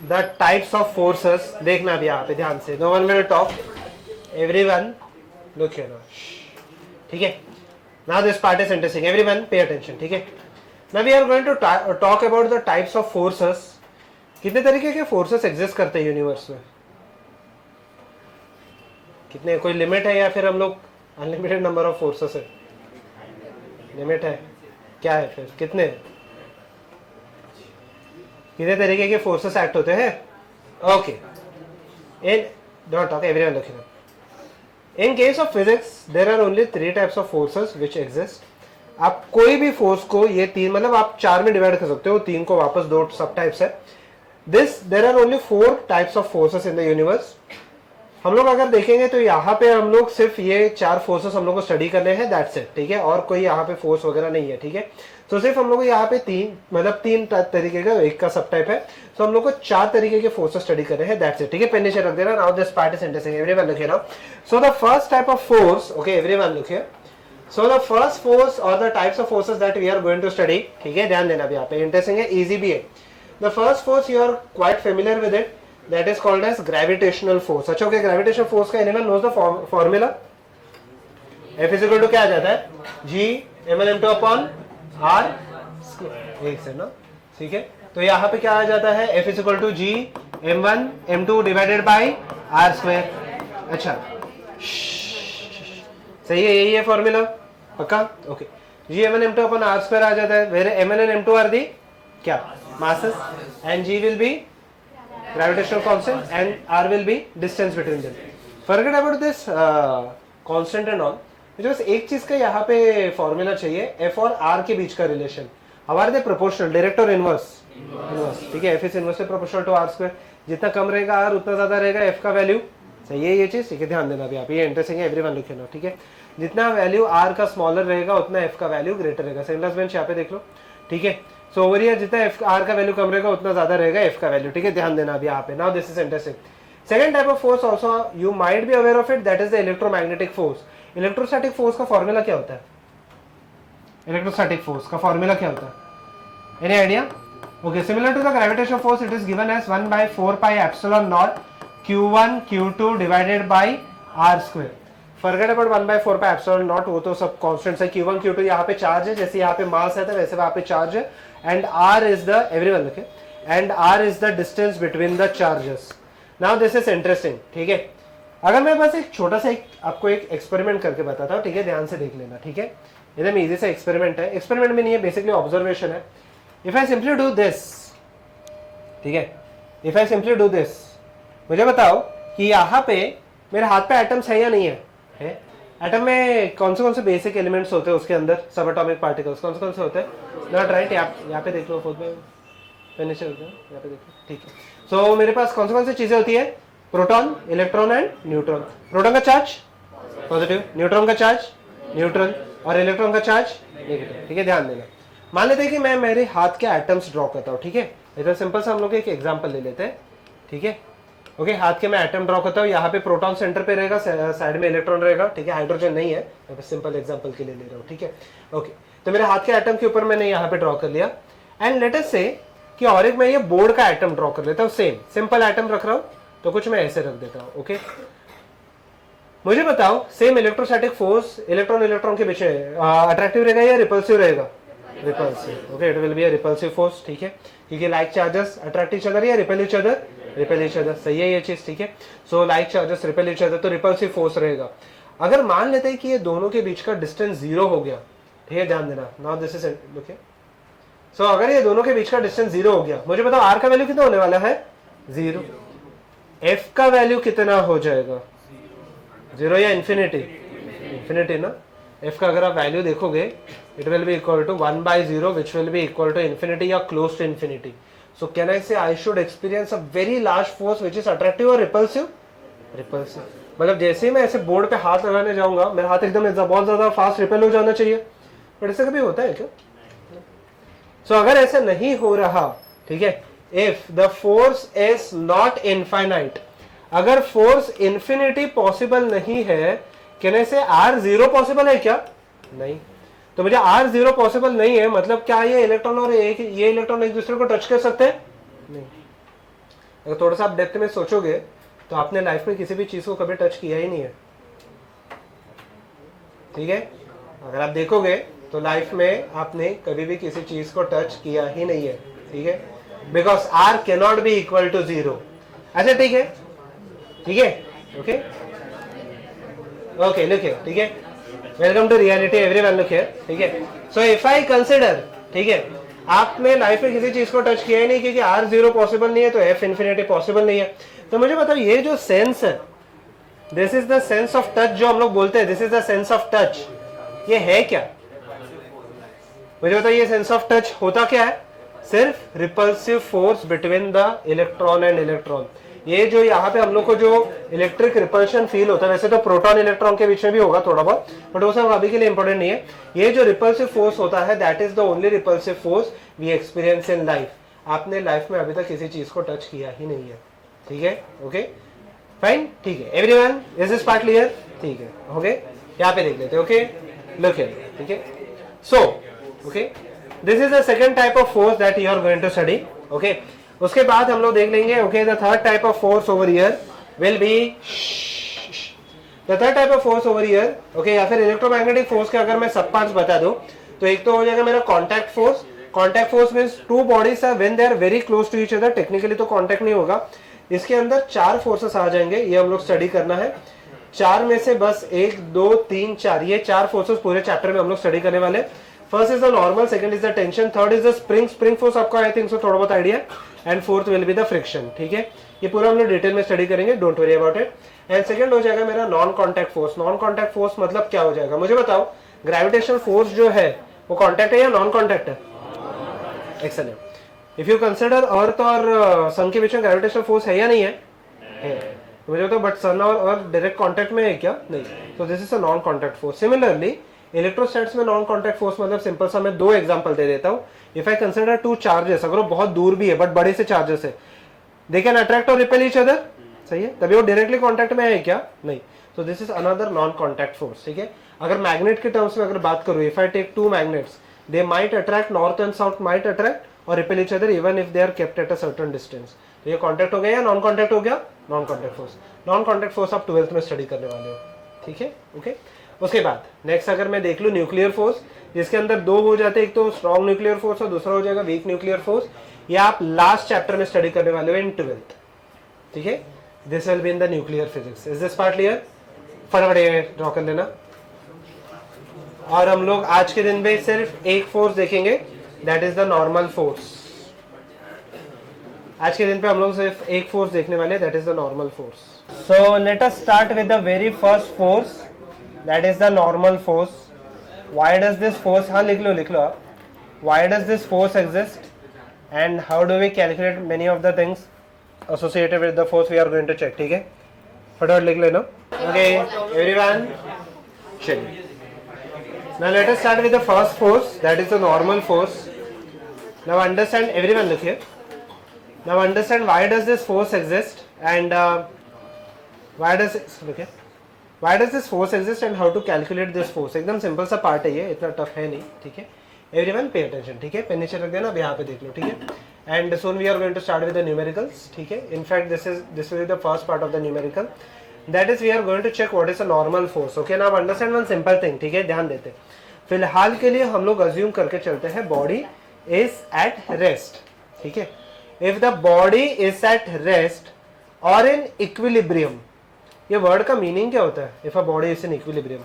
the types of forces. देखना अभी यहाँ पे ध्यान से. No one will talk. Everyone look here now, ठीक है. Now this part is interesting. Everyone pay attention, ठीक है. Now we are going to talk about the types of forces. कितने तरीके के फोर्सेस एग्जिस्ट करते हैं यूनिवर्स में, कितने, कोई लिमिट है या फिर हम लोग अनलिमिटेड नंबर ऑफ फोर्सेस है? लिमिट है, क्या है फिर, कितने तरीके के फोर्सेस एक्ट होते हैं? Okay, in don't talk, everyone look here. In case of physics, there are only 3 types of forces which exist. आप कोई भी फोर्स को, ये 3 मतलब आप 4 में डिवाइड कर सकते हो, 3 को वापस 2 सब टाइप्स है. There are only 4 types of forces in the universe. हम लोग अगर देखेंगे तो यहाँ पे हम लोग सिर्फ ये 4 फोर्सेस हम लोग को स्टडी करने हैं, दैट्स इट, ठीक है. और कोई यहाँ पे फोर्स वगैरह नहीं है, ठीक है. तो सिर्फ हम लोग को यहाँ पे 3 तरीके का, एक का सब टाइप है. तो हम लोग को 4 तरीके के फोर्सेस स्टडी कर रहे हैं, दैट्स इट, ठीक है. पेन नीचे रख देना. Now this part is interesting. Everyone look here now. So the first type of force, okay everyone look here. So the first force और the types of forces that we are going to study, ठीक है, ध्यान देना. अभी यहाँ पे interesting है, easy भी है. The first force you are quite familiar with it, that is called as gravitational force. अच्छा, ओके, gravitational force का anyone knows the formula? F is equal to क्या आ जाता है? G m1 m2 upon r square. एक से ना, ठीक है. तो यहाँ पे क्या आ जाता है? F is equal to G m1 m2 divided by r square. अच्छा, सही है, यही है फॉर्मूला, पक्का? Okay. G m1 m2 upon r square आ जाता है. Where m1 and m2 are the क्या masses and G will be gravitational constant and r will be distance between them. Forget about this constant and all. मुझे बस एक चीज का यहाँ पे फॉर्मूला चाहिए, f और r के बीच का रिलेशन. हमारे दे प्रोपोर्शनल, डायरेक्ट और इनवर्स, ठीक है. f is inversely proportional to r square. जितना कम रहेगा r उतना ज्यादा रहेगा f का वैल्यू. सही है ये चीज, ठीक है, ध्यान देना. अभी आप ये इंटरेस्टिंग है, एवरीवन लिखे ना, ठीक है. जितना वैल्यू r का स्मॉलर रहेगा उतना f का वैल्यू ग्रेटर रहेगा. सेंटर्स बेंच यहाँ पे देख लो, ठीक है. सो ओवर हियर जितना r का वैल्यू कम रहेगा उतना ज्यादा रहेगा f का वैल्यू, ठीक है, ध्यान देना अभी यहाँ पे. Now this is interesting. Second type of force also you might be aware of it, that is the electromagnetic force. Electrostatic force का फॉर्मूला क्या होता है? इलेक्ट्रोस्टैटिक फोर्स का फॉर्मूला क्या होता है? Any idea? Okay, similar to the gravitational force it is given as 1/4 pi epsilon naught q1 q2 divided by r square. Forget about 1/4 pi epsilon naught, वो तो सब कांस्टेंट्स है. q1 q2 यहाँ पे चार्ज है, जैसे यहाँ पे मास है वैसे वहाँ पे चार्ज है. And r is the, everyone लिखे, and r is the distance between the charges. Now this is interesting, ठीक है. अगर मैं बस एक छोटा सा आपको एक एक्सपेरिमेंट करके बताता हूँ, ठीक है, ध्यान से देख लेना, ठीक है. एकदम इजी सा एक्सपेरिमेंट है. एक्सपेरिमेंट में नहीं है, बेसिकली ऑब्जर्वेशन है. If I simply do this, ठीक है, if I simply do this, मुझे बताओ कि यहाँ पे मेरे हाथ पे एटम्स है या नहीं है? है. एटम में कौन से बेसिक एलिमेंट्स होते हैं उसके अंदर, सब एटॉमिक पार्टिकल्स कौन से होते हैं? नॉट राइट, यहाँ पे देख लो, खुद में फिनिश होते हैं, यहाँ पे देखो, ठीक है। सो मेरे पास कौन सी चीजें होती है? Proton, electron and neutron. Proton का चार्ज पॉजिटिव, न्यूट्रॉन का चार्ज न्यूट्रल, और इलेक्ट्रॉन का चार्ज नेगेटिव, ठीक है, ध्यान देना। मान लेते हैं कि मैं मेरे हाथ के एटम्स ड्रॉ करता हूँ, ठीक है, इधर सिंपल सा हम लोग एक एग्जांपल ले लेते हैं, ठीक है। ओके, हाथ के मैं एटम ड्रॉ करता हूँ, यहाँ पे प्रोटॉन सेंटर पे रहेगा, साइड में इलेक्ट्रॉन रहेगा, ठीक है, हाइड्रोजन नहीं है, मैं सिंपल एग्जांपल के लिए ले रहा हूँ, ठीक है। ओके, तो मेरे हाथ के एटम के ऊपर मैंने यहाँ पे ड्रॉ कर लिया, एंड लेट अस से कि और एक मैं ये बोर्ड का एटम ड्रॉ कर लेता हूँ, सेम सिंपल एटम रख रहा हूँ, तो कुछ मैं ऐसे रख देता हूँ। ओके, मुझे बताओ सेम इलेक्ट्रोस्टैटिक फोर्स इलेक्ट्रॉन के बीच अट्रैक्टिव रहेगा या रिपल्सिव रहेगा? Repulsive. Okay, it will be a repulsive force, ठीक है, क्योंकि like charges attract each other या repel each other? Repel each other, सही है ये चीज, ठीक है। So like charges repel each other, तो रिपल्सिव फोर्स रहेगा। अगर मान लेते हैं कि ये दोनों के बीच का डिस्टेंस 0 हो गया, ठीक है, ध्यान देना, नाउ दिस इज ओके। सो अगर ये दोनों के बीच का डिस्टेंस 0 हो गया, मुझे बताओ आर का वैल्यू कितना होने वाला है? 0। एफ का वैल्यू कितना हो जाएगा? 0 या इन्फिनिटी? इन्फिनिटी ना। एफ का अगर आप वैल्यू देखोगे, it will be equal to 1/0 which will be equal to infinity या close to infinity. So can I say I should experience a very large force which is attractive or repulsive? Repulsive. मतलब जैसे ही मैं ऐसे board पे हाथ लगाने जाऊंगा, मेरा हाथ एकदम बहुत ज्यादा फास्ट रिपेल हो जाना चाहिए, बट ऐसा कभी होता है क्या? सो अगर ऐसा नहीं हो रहा, ठीक है, if the force is not infinite, अगर फोर्स इन्फिनिटी पॉसिबल नहीं है, कहने से आर 0 पॉसिबल है क्या? नहीं। तो मुझे आर 0 पॉसिबल नहीं है, मतलब क्या ये इलेक्ट्रॉन और ये इलेक्ट्रॉन एक दूसरे को टच कर सकते हैं? नहीं। अगर थोड़ा सा आप डेप्थ में सोचोगे तो आपने लाइफ में किसी भी चीज को कभी टच किया ही नहीं है, ठीक है। अगर आप देखोगे तो लाइफ में आपने कभी भी किसी चीज को टच किया ही नहीं है, ठीक है, because r can not be equal to 0। अच्छा, ठीक है, ठीक है, ओके ओके, लुक हियर, ठीक है, welcome to reality everyone, look here, ठीक है। सो इफ आई कंसिडर, ठीक है, आपने लाइफ में किसी चीज को टच किया ही नहीं क्योंकि आर 0 पॉसिबल नहीं है, तो एफ इन्फिनिटी पॉसिबल नहीं है। तो मुझे बताओ ये जो सेंस है, this is the sense of touch जो हम लोग बोलते हैं, this is the sense of touch, ये है क्या? मुझे बताओ ये सेंस ऑफ टच होता क्या है? सिर्फ repulsive force between the electron and electron. ये जो यहाँ पे हम लोग को जो इलेक्ट्रिक रिपल्शन फील होता है, वैसे तो प्रोटॉन इलेक्ट्रॉन के बीच में भी होगा थोड़ा बहुत, बट वो सब अभी के लिए इंपॉर्टेंट नहीं है। ये जो रिपल्सिव फोर्स होता है, that is the only repulsive force we experience in life. आपने लाइफ में अभी तक किसी चीज को टच किया ही नहीं है, ठीक है, ओके फाइन, ठीक है। Everyone, is this part clear? ठीक है, ओके, यहाँ पे देख लेते हैं, ओके, लुक हियर, ठीक है। So okay, this is the second type of force that you are going to study, okay. उसके बाद हम लोग देख लेंगे, okay, the third type of force over here will be, the third type of force over here, okay, या फिर electromagnetic force के अगर मैं सब पार्ट्स बता दूं, तो एक तो हो जाएगा मेरा contact force. Contact force means two bodies are when they are very close to each other, technically तो कॉन्टैक्ट नहीं होगा, इसके अंदर 4 फोर्सेस आ जाएंगे, ये हम लोग स्टडी करना है। 4 में से बस 1 2 3 4, ये 4 फोर्सेस पूरे चैप्टर में हम लोग स्टडी करने वाले। First is the normal, second is the tension, third is the spring force, आपको आई थिंक सो थोड़ा बहुत idea, and fourth will be the friction, ठीक है। ये पूरा हम लोग डिटेल में स्टडी करेंगे, don't worry about it. And second हो जाएगा मेरा non contact force. Non contact force मतलब क्या हो जाएगा? मुझे बताओ, ग्रेविटेशनल फोर्स जो है वो कॉन्टैक्ट है या नॉन कॉन्टैक्ट है? एक्सेलेंट। इफ यू कंसिडर अर्थ और सन के बीच में ग्रेविटेशनल फोर्स है या नहीं है? है। मुझे बताओ, बट सन और डायरेक्ट कॉन्टैक्ट में है क्या? नहीं। तो this is a non contact force. Similarly electrostatics में नॉन कॉन्टैक्ट फोर्स मतलब सिंपल सा मैं 2 एग्जांपल दे देता हूं। इफ आई कंसिडर 2 चार्जेस, अगर वो बहुत दूर भी है बट बड़े से चार्जेस है, they can attract or repel each other, सही है, तभी वो डायरेक्टली कॉन्टैक्ट में है क्या? नहीं। तो this is another non contact force, ठीक है। अगर मैग्नेट के टर्म्स में अगर बात करूं, if I take 2 magnets, they might attract, north and south might attract or repel each other even if they are kept at a certain distance. तो ये कॉन्टैक्ट हो गया या नॉन कॉन्टैक्ट हो गया? Non contact force. Non contact force आप 12th में study करने वाले हो, ठीक है, ओके। उसके बाद नेक्स्ट अगर मैं देख लूं न्यूक्लियर फोर्स, जिसके अंदर 2 हो जाते हैं, एक तो स्ट्रॉन्ग न्यूक्लियर फोर्स और दूसरा हो जाएगा वीक न्यूक्लियर फोर्स। ये आप लास्ट चैप्टर में स्टडी करने वाले हो इन 12th, ठीक है। This will be in the nuclear physics. Is this part clear? फटाफट ड्रॉ कर लेना। और हम लोग आज के दिन में सिर्फ एक फोर्स देखेंगे, that is the normal force. आज के दिन पे हम लोग सिर्फ एक फोर्स देखने वाले, that is the normal force. So let us start with the very first force, that is the normal force. Why does this force, हाँ लिख लो आप. Why does this force exist and how do we calculate many of the things associated with the force we are going to check. ठीक है, फटाफट लिख लेना. Okay everyone, चलिए. Now let us start with the first force, that is the normal force. Now understand, everyone look here. Now understand why does this force exist and why does this force exist and how to calculate this force. एकदम simple सा part है ये, इतना tough है नहीं. ठीक है, everyone pay attention. ठीक है, पेन नीचे रख देना, अब यहाँ पे देख लो. ठीक है, and soon we are going to start with the numericals. ठीक है, in fact this will be the first part of the numerical, that is we are going to check what is a normal force. okay, now understand one simple thing. ठीक है, ध्यान देते. फिलहाल के लिए हम लोग अज्यूम करके चलते हैं बॉडी इज एट रेस्ट. ठीक है, if the body is at rest और इन इक्विलिब्रियम, ये वर्ड का मीनिंग क्या होता है? If a body is in equilibrium,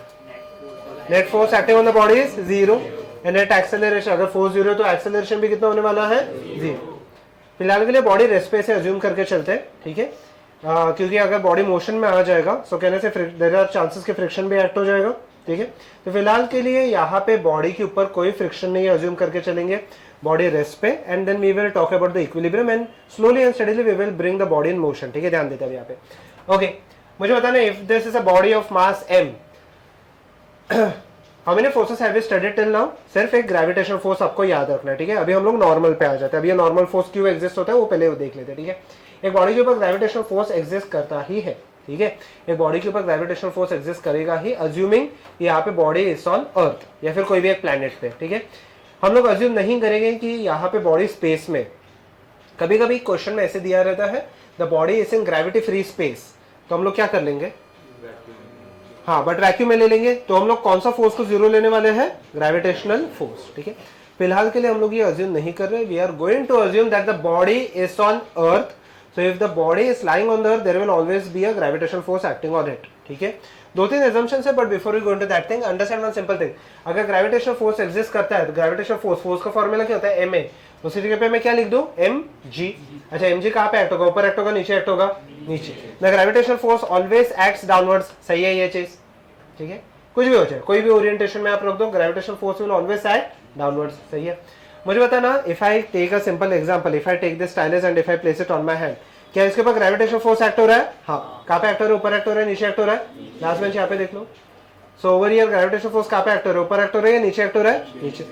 net force acting on the body is zero and net acceleration, अगर force zero तो एक्सेलरेशन भी कितना होने वाला है? जीरो. फिलहाल के लिए बॉडी रेस्ट पे से अज्यूम करके चलते हैं. ठीक है, क्योंकि अगर बॉडी मोशन में आ जाएगा सो कहने से देयर आर चांसेस कि फ्रिक्शन भी एक्ट हो जाएगा. ठीक है, तो फिलहाल के लिए यहाँ पे बॉडी के ऊपर कोई फ्रिक्शन नहीं है, अज्यूम करके चलेंगे बॉडी रेस्ट पे. And then we will talk about the equilibrium and slowly and steadily we will bring the body in motion. ठीक है, ध्यान देते हैं यहाँ पे. ओके, मुझे बताना, if this is a body of mass m, how many forces have we studied till now? सिर्फ एक ग्रेविटेशनल फोर्स आपको याद रखना है. ठीक है, अभी हम लोग नॉर्मल पे आ जाते हैं. अभी ये नॉर्मल फोर्स क्यों एग्जिस्ट होता है वो पहले देख लेते हैं. ठीक है, एक बॉडी के ऊपर ग्रेविटेशनल फोर्स एग्जिस्ट करता ही है. ठीक है, एक बॉडी के ऊपर ग्रेविटेशनल फोर्स एग्जिस्ट करेगा ही, अज्यूमिंग यहाँ पे बॉडी इज ऑन अर्थ या फिर कोई भी एक प्लैनेट पे. ठीक है, हम लोग अज्यूम नहीं करेंगे कि यहाँ पे बॉडी स्पेस में. कभी कभी क्वेश्चन में ऐसे दिया रहता है the body is in gravity free space, तो हम लोग क्या कर लेंगे? हाँ, बट वैक्यूम में ले लेंगे. तो हम लोग कौन सा फोर्स को जीरो लेने वाले हैं? Gravitational force. ठीक है, फिलहाल के लिए हम लोग ये अज्यूम नहीं कर रहे. We are going to assume that the body is on earth. So if the body is lying on the earth, there will always be a gravitational force acting on it. ठीक है, दो तीन assumptions है, but before we go into that thing, understand one simple thing. अगर gravitational force exist करता है तो gravitational force का फॉर्मूला क्या होता है? ma. उसी जगह पे मैं क्या लिख दूं? mg. अच्छा, mg कहाँ पे एक्ट होगा? ऊपर एक्ट होगा, नीचे एक्ट होगा? नीचे. The gravitational force always acts downwards. सही है ये चीज? ठीक है, कुछ भी हो जाए, कोई भी ओरिएंटेशन में आप रख दो, gravitational force will always act downwards. सही है. मुझे बताना, if I take a simple example, if I take this stylus and if I place it on my hand, क्या इसके ऊपर ग्रेविटेशनल फोर्स एक्ट हो रहा है? हाँ. कहाँ पे एक्ट हो रहा है? ऊपर एक्ट हो रहा है, नीचे एक्ट हो रहा है? लास्ट बेंच यहाँ पे देख लो. So over here gravitational force कहाँ पे एक्ट हो रहा है? ऊपर एक्ट हो रहा है, नीचे एक्ट हो रहा है? नीचे.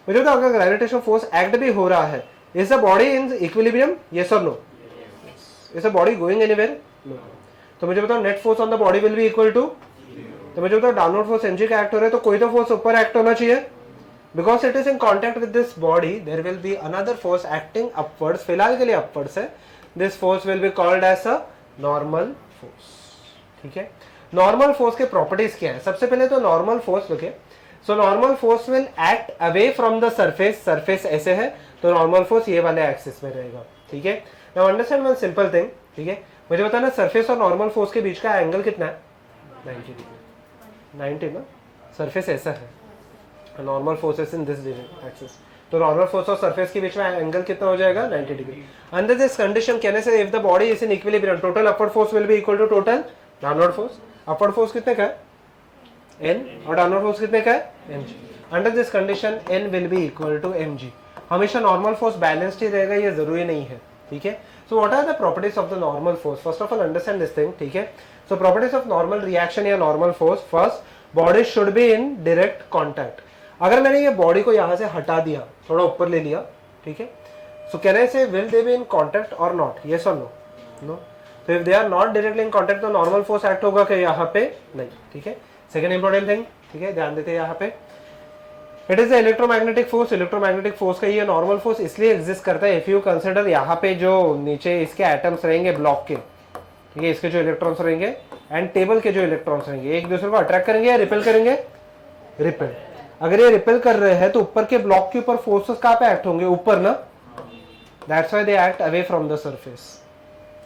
मुझे बताओ, अगर ग्रेविटेशनल फोर्स एक्ट भी हो रहा है, is the body in equilibrium? Yes और no? Is the body going anywhere? No. तो मुझे बताओ, net force on the body will be equal to, तो मुझे बताओ डाउनवर्ड फोर्स mg का एक्ट हो रहा है, तो कोई तो फोर्स ऊपर एक्ट होना चाहिए. Because it is in contact with this body, there will be another force acting upwards. फिलहाल के लिए upwards है. This force will be called as a normal force. ठीक है, नॉर्मल फोर्स के प्रॉपर्टीज क्या है? सबसे पहले तो नॉर्मल फोर्स लुके, so normal force will act away from the surface. Surface ऐसे है तो नॉर्मल फोर्स ये वाले एक्सिस में रहेगा. ठीक है, now understand one simple thing. ठीक है, मुझे बताना, सरफेस और नॉर्मल फोर्स के बीच का एंगल कितना है? 90 डिग्री. 90 ना, सरफेस ऐसा है, normal forces in this axis, तो नॉर्मल फोर्स और सरफेस के बीच में एंगल कितना हो जाएगा? 90 डिग्री. अंडर दिस कंडीशन कहने से if the body is in equilibrium, total upward force will be equal to total downward force. Upward force कितने का है? n, और डाउनवर्ड फोर्स कितने का है? mg. Under this condition n will be equal to mg. हमेशा normal force balanced ही रहेगा, ये जरूरी नहीं है. ठीक है, so what are the properties of the normal force? First of all understand this thing. ठीक है, so properties of normal reaction या normal force. First, body should be in direct contact. अगर मैंने ये बॉडी को यहाँ से हटा दिया, थोड़ा ऊपर ले लिया, ठीक है, सो कहने से will they be in contact और नॉट? यस और नो? नो. तो if they are not directly in contact तो नॉर्मल फोर्स एक्ट होगा कि यहाँ पे? नहीं. ठीक है, सेकंड इंपॉर्टेंट थिंग. ठीक है, ध्यान देते हैं यहाँ पे, it is the electromagnetic force. Electromagnetic force का ये नॉर्मल फोर्स इसलिए एग्जिस्ट करता है, इफ यू कंसिडर यहाँ पे जो नीचे इसके एटम्स रहेंगे ब्लॉक के, ठीक है, इसके जो इलेक्ट्रॉन्स रहेंगे एंड टेबल के जो इलेक्ट्रॉन्स रहेंगे, एक दूसरे को अट्रैक्ट करेंगे या रिपेल करेंगे? रिपेल. अगर ये रिपेल कर रहे हैं तो ऊपर के ब्लॉक के ऊपर फोर्सेस कहाँ पे एक्ट होंगे? ऊपर ना. That's why they act away from the surface.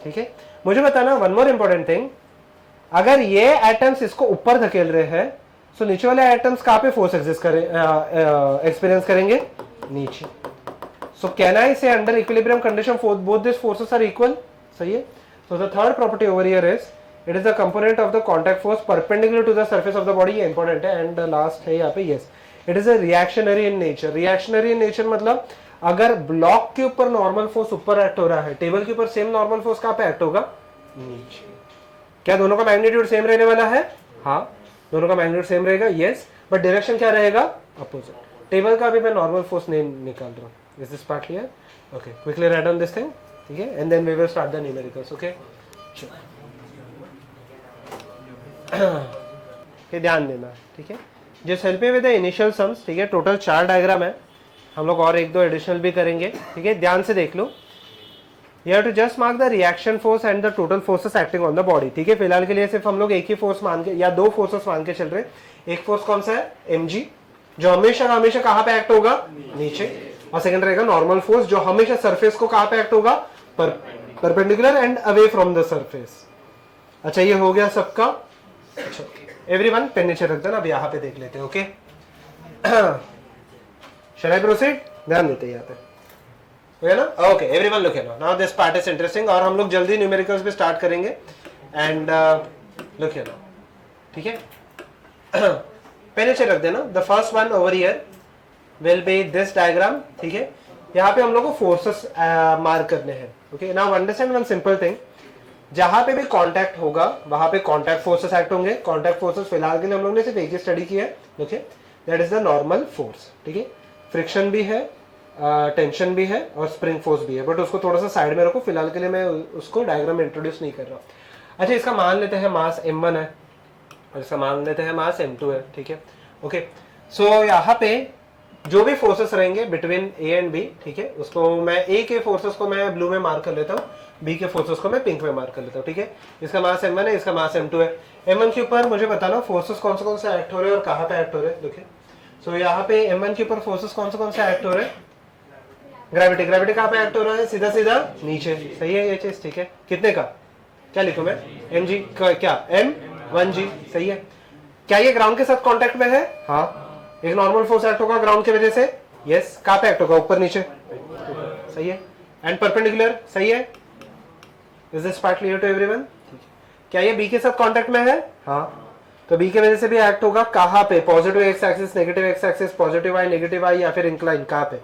ठीक है, मुझे बताना वन मोर इंपॉर्टेंट थिंग, अगर ये एटम्स इसको ऊपर धकेल रहे हैं तो नीचे वाले एटम्स कहाँ पे फोर्स एक्सपीरियंस करेंगे? नीचे. सो can I say under equilibrium condition both this forces are equal? सही है. So the third property over here is it is the component of the contact force perpendicular to the surface of the body, ये important है। And last है यहाँ पे yes, it is a reactionary in nature. Reactionary in nature मतलब अगर block के ऊपर normal force ऊपर एक्ट हो रहा है, टेबल के ऊपर सेम नॉर्मल फोर्स कहाँ पे एक्ट होगा? नीचे। क्या दोनों का मैग्नीट्यूड सेम रहने वाला है? हाँ, दोनों का मैग्नीट्यूड सेम रहेगा, यस, बट डायरेक्शन क्या रहेगा? अपोजिट। टेबल का भी मैं नॉर्मल फोर्स नहीं निकाल रहा हूँ। Is this part clear? Okay, quickly write down this thing, ठीक है, and then we will start the numericals. Okay, ध्यान देना, ठीक है। Just help me with the initial sums, ठीक है। टोटल 4 डायग्राम है, हम लोग और 1-2 एडिशनल भी करेंगे, ठीक है। ध्यान से देख लो। You have to just mark the reaction force and the total forces acting on the body, ठीक है। फिलहाल के लिए सिर्फ हम लोग एक ही फोर्स मान के या 2 फोर्सेस मान के चल रहे हैं। एक फोर्स कौन सा है? mg, जो हमेशा हमेशा कहाँ पे एक्ट होगा? नीचे। और सेकंड रहेगा नॉर्मल फोर्स, जो हमेशा सरफेस को कहाँ पे एक्ट होगा? Perpendicular and away from the surface. अच्छा, ये हो गया सबका। अच्छा, एवरीवन पेन नीचे रख देना, अब यहाँ पे देख लेते हैं। Okay, shall I proceed? ध्यान देते हैं यहाँ पे, है ना? Okay, everyone look here now, this part is interesting, और हम लोग जल्दी न्यूमेरिकल्स भी स्टार्ट करेंगे। एंड लुक हियर, ठीक है। पेन नीचे रख देना। The first one over here will be this diagram, ठीक है। यहाँ पे हम लोग को फोर्सेस मार्क करने हैं। Okay, now understand one simple thing, जहां पे भी कांटेक्ट होगा वहां पे कांटेक्ट फोर्सेस एक्ट होंगे। कांटेक्ट फोर्सेस फिलहाल के लिए हम लोग ने सिर्फ एक ही स्टडी की है, okay, that is the normal force, ठीक है। फ्रिक्शन भी है, टेंशन भी है और स्प्रिंग फोर्स भी है, बट उसको थोड़ा सा साइड में रखो, फिलहाल के लिए मैं उसको डायग्राम में इंट्रोड्यूस नहीं कर रहा। अच्छा, इसका मान लेते हैं मास m1 है और इसका मान लेते हैं मास m2 है, ठीक है। ओके, सो यहाँ पे जो भी फोर्सेस रहेंगे बिटवीन a एंड b, ठीक है, उसको मैं a के फोर्सेस को मैं ब्लू में मार्क कर लेता हूँ, b के फोर्सेस को मैं पिंक में मार्क कर लेता हूँ, ठीक है। इसका मास m1 है, इसका मास m2 है। m1 के ऊपर मुझे बताना फोर्सेस कौन से एक्ट हो रहे हैं और कहाँ पे एक्ट हो रहे हैं। देखिए, सो यहाँ पे m1 के ऊपर फोर्सेस कौन से एक्ट हो रहे हैं? ग्रेविटी। ग्रेविटी कहाँ पे एक्ट हो रहा है? सीधा सीधा नीचे, सही है ये चीज, ठीक है। कितने का? क्या लिखूं मैं? mg का क्या? m1g, सही है। क्या ये ग्राउंड के साथ कांटेक्ट में है? हाँ, एक नॉर्मल फोर्स एक्ट होगा ग्राउंड की वजह से, यस। कहाँ पे एक्ट होगा? ऊपर नीचे, सही है। एंड परपेंडिकुलर, सही है। Is this part clear to everyone? क्या ये b के साथ कांटेक्ट में है? हाँ, तो b की वजह से भी एक्ट होगा। कहाँ पे? Positive x axis, negative x axis, positive y, negative y, या फिर इंक्लाइन, कहाँ पे?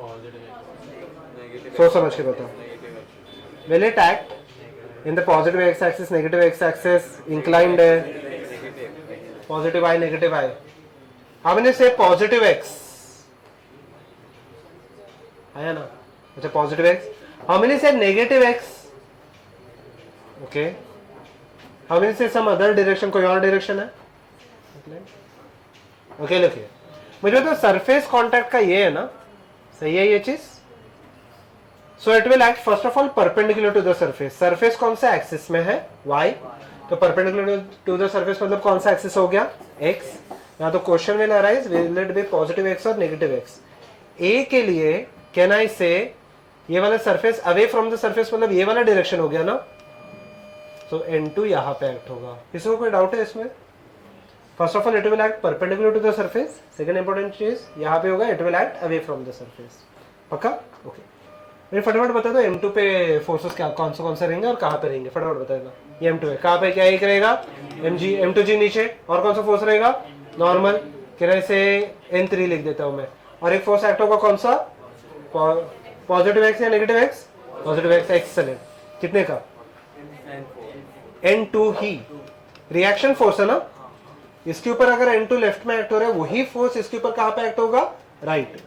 सोच समझ के बताओ। Will it act in the positive x-axis, negative x-axis, inclined है, positive y, negative y? How many say positive x? आया ना? अच्छा, positive x. How many say negative x? Okay. How many say some other direction? कोई और direction है? Okay, look here. मुझे तो surface contact का ये है ना, सही है ये चीज। So it will act first of all perpendicular to the surface. Surface कौन सा एक्सिस में है? y, तो perpendicular to the surface मतलब कौन सा एक्सिस हो गया? x। यहाँ तो question will arise, will it be positive x और negative x? a के लिए can I say ये वाला surface away from the surface मतलब ये वाला डायरेक्शन हो गया ना, so n2 यहाँ पे एक्ट होगा। किसी को कोई डाउट है इसमें? First of all it will act perpendicular to the surface. Second important चीज यहाँ पे होगा, it will act away from the surface. पक्का? ओके, मेरे फटाफट बता दो m2 पे फोर्सेस क्या कौन से रहेंगे और कहाँ पे रहेंगे? फटाफट बता देना। ये m2 है, कहाँ पे क्या एक रहेगा? mg, m2g नीचे, और कौन सा फोर्स रहेगा? नॉर्मल, किराए से n3 लिख देता हूँ मैं। और एक फोर्स एक्ट होगा कौन सा? पॉजिटिव एक्स या negative x? Positive x, excellent. कितने का? n2 ही रिएक्शन फोर्स है ना, इसके ऊपर अगर n2 लेफ्ट में एक्ट हो रहा है, वही फोर्स इसके ऊपर कहाँ पे एक्ट होगा? राइट,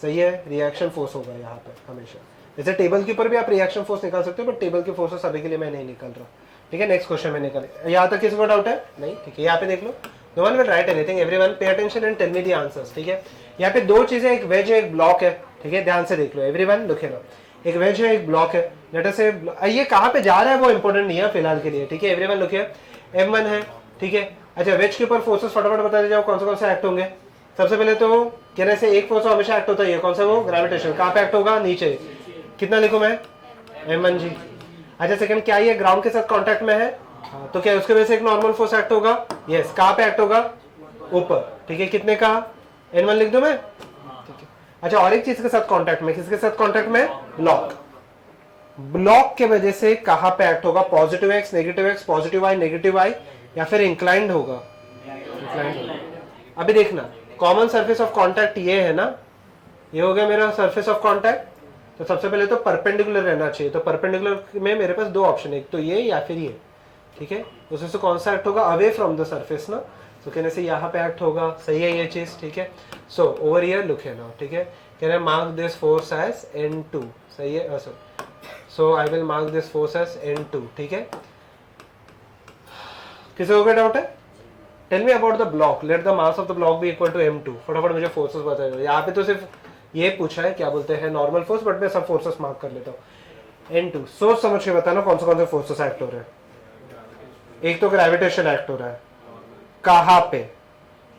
सही है। रिएक्शन फोर्स होगा यहाँ पे हमेशा। जैसे टेबल के ऊपर भी आप रिएक्शन फोर्स निकाल सकते हो, बट टेबल के फोर्सेस अभी के लिए मैं नहीं निकाल रहा, ठीक है। नेक्स्ट क्वेश्चन में निकाल। यहाँ तक किसी को डाउट है? नहीं, ठीक है। यहाँ पे देख लो, no one will write anything, everyone pay attention and tell me the answers, ठीक है। यहाँ पे 2 चीजें, एक वेज है, एक ब्लॉक है, ठीक है। ध्यान से देख लो एवरीवन, लुक हियर, एक वेज है, एक ब्लॉक है। लेट अस से ये कहाँ पे जा रहा है वो इंपॉर्टेंट नहीं है फिलहाल के लिए, ठीक है। एवरीवन लुक हियर, m1 है, ठीक है। अच्छा, वेज के ऊपर फोर्सेस फटाफट बता दे जाओ कौन से एक्ट होंगे। सबसे पहले तो कहने से एक फोर्स हमेशा एक्ट होता है, कौन सा? वो ग्रेविटेशन। कहाँ पे एक्ट होगा? नीचे। कितना लिखूं मैं? m1g। अच्छा, सेकंड, क्या ये ग्राउंड के साथ कांटेक्ट में है? हाँ, तो क्या उसके वजह से एक नॉर्मल फोर्स एक्ट होगा? यस। कहाँ पे एक्ट होगा? ऊपर, ठीक है। कितने का? n1 लिख दूं मैं, ठीक है। अच्छा, और एक चीज के साथ कांटेक्ट में, किसके साथ कांटेक्ट में? ब्लॉक। ब्लॉक के वजह से कहां पे एक्ट होगा, पॉजिटिव एक्स, पॉजिटिव वाई, या फिर इंक्लाइंड होगा, इंक्लाइंड होगा। अभी देखना, कॉमन सरफेस ऑफ कॉन्टैक्ट ये है ना, ये हो गया मेरा सरफेस ऑफ कॉन्टैक्ट। तो सबसे पहले तो परपेंडिकुलर रहना चाहिए, तो परपेंडिकुलर में मेरे पास दो ऑप्शन है, एक तो ये या फिर ये, ठीक है। उसमें से कौन सा एक्ट होगा, अवे फ्रॉम द सरफेस ना, तो कहने से यहाँ पे एक्ट होगा, सही है ये चीज, ठीक है। सो ओवर हियर लुक है ना, ठीक है, कहना mark this force as N2, सही है, so I will mark this force as N2, ठीक है। किसी को कोई डाउट है? Tell me about the block, let the mass of the block be equal to M2, फटाफट मुझे फोर्सेस बता दो। यहाँ पे तो सिर्फ ये पूछा है, क्या बोलते हैं, नॉर्मल फोर्स, बट मैं सब फोर्सेस मार्क कर लेता हूँ। N2, सोच समझ के बताना कौन से फोर्सेस एक्ट हो रहे हैं। एक तो ग्रेविटेशन एक्ट हो रहा है, कहाँ पे,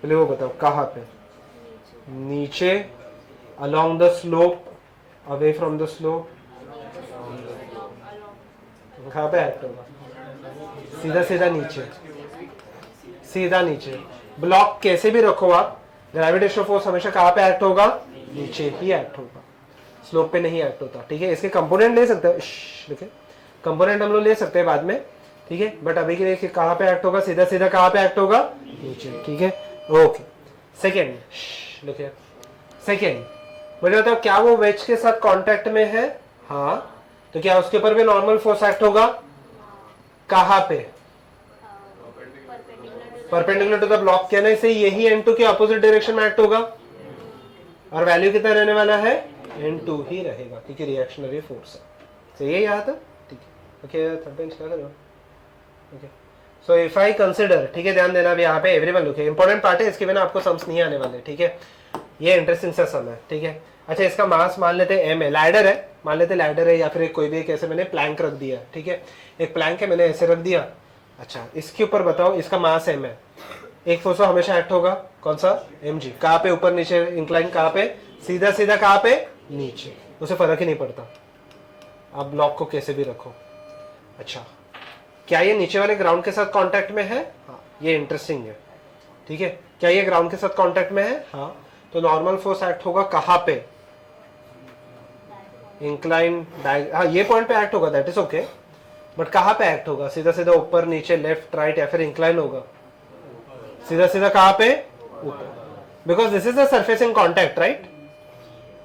पहले वो बताओ कहाँ पे, नीचे, along the slope, away from the slope, कहाँ पे एक्ट होगा, सीधा सीधा नीचे, सीधा नीचे। ब्लॉक कैसे भी रखो आप, ग्रेविटेशनल फोर्स हमेशा कहाँ पे एक्ट होगा, नीचे ही एक्ट होगा, स्लोप पे नहीं एक्ट होता, ठीक है। इसके कंपोनेंट ले सकते हैं, देखिए कंपोनेंट हम लोग ले सकते हैं बाद में, ठीक है, बट अभी के लिए कहाँ पे एक्ट होगा, सीधा सीधा कहाँ पे एक्ट होगा, नीचे, ठीक है। ओके, सेकेंड, देखिए सेकेंड, मुझे बताओ क्या वो वेज के साथ कांटेक्ट में है, हाँ, तो क्या उसके ऊपर भी नॉर्मल फोर्स एक्ट होगा, कहाँ पे, परपेंडिकुलर टू द ब्लॉक, कहने से यही N2 के अपोजिट डायरेक्शन में एक्ट होगा, और वैल्यू कितना रहने वाला है, N2 ही रहेगा, ठीक है, रिएक्शनरी फोर्स है, सही है यहाँ तक, ठीक है। ओके, थर्ड बेंच क्या करो, okay. So if I consider, ठीक है, ध्यान देना अभी यहाँ पे एवरीवन लुक है, इंपॉर्टेंट पार्ट है, इसके बिना आपको सम्स नहीं आने वाले, ठीक है, ये इंटरेस्टिंग सा सम है, ठीक है। अच्छा, इसका मास मान लेते हैं M है, लैडर है, मान लेते लैडर है, या फिर कोई भी एक ऐसे मैंने प्लैंक रख दिया, ठीक है, एक प्लैंक है, मैंने ऐसे रख दिया। अच्छा, इसके ऊपर बताओ, इसका मास M है, एक फोर्स हमेशा एक्ट होगा, कौन सा, mg, कहाँ पे, ऊपर नीचे, इंक्लाइन कहाँ पे, सीधा सीधा कहाँ पे, नीचे, उसे फर्क ही नहीं पड़ता, आप ब्लॉक को कैसे भी रखो। अच्छा, क्या ये नीचे वाले ग्राउंड के साथ कांटेक्ट में है, हाँ, ये इंटरेस्टिंग है, ठीक है, क्या ये ग्राउंड के साथ कांटेक्ट में है, हाँ, तो नॉर्मल फोर्स एक्ट होगा कहाँ पे, इंक्लाइन, हाँ, ये पॉइंट पे एक्ट होगा, दैट इज ओके, बट कहाँ पे एक्ट होगा, सीधा सीधा ऊपर नीचे, लेफ्ट राइट, या फिर इंक्लाइन होगा, सीधा सीधा कहाँ पे, ऊपर, because this is the surface in contact, right,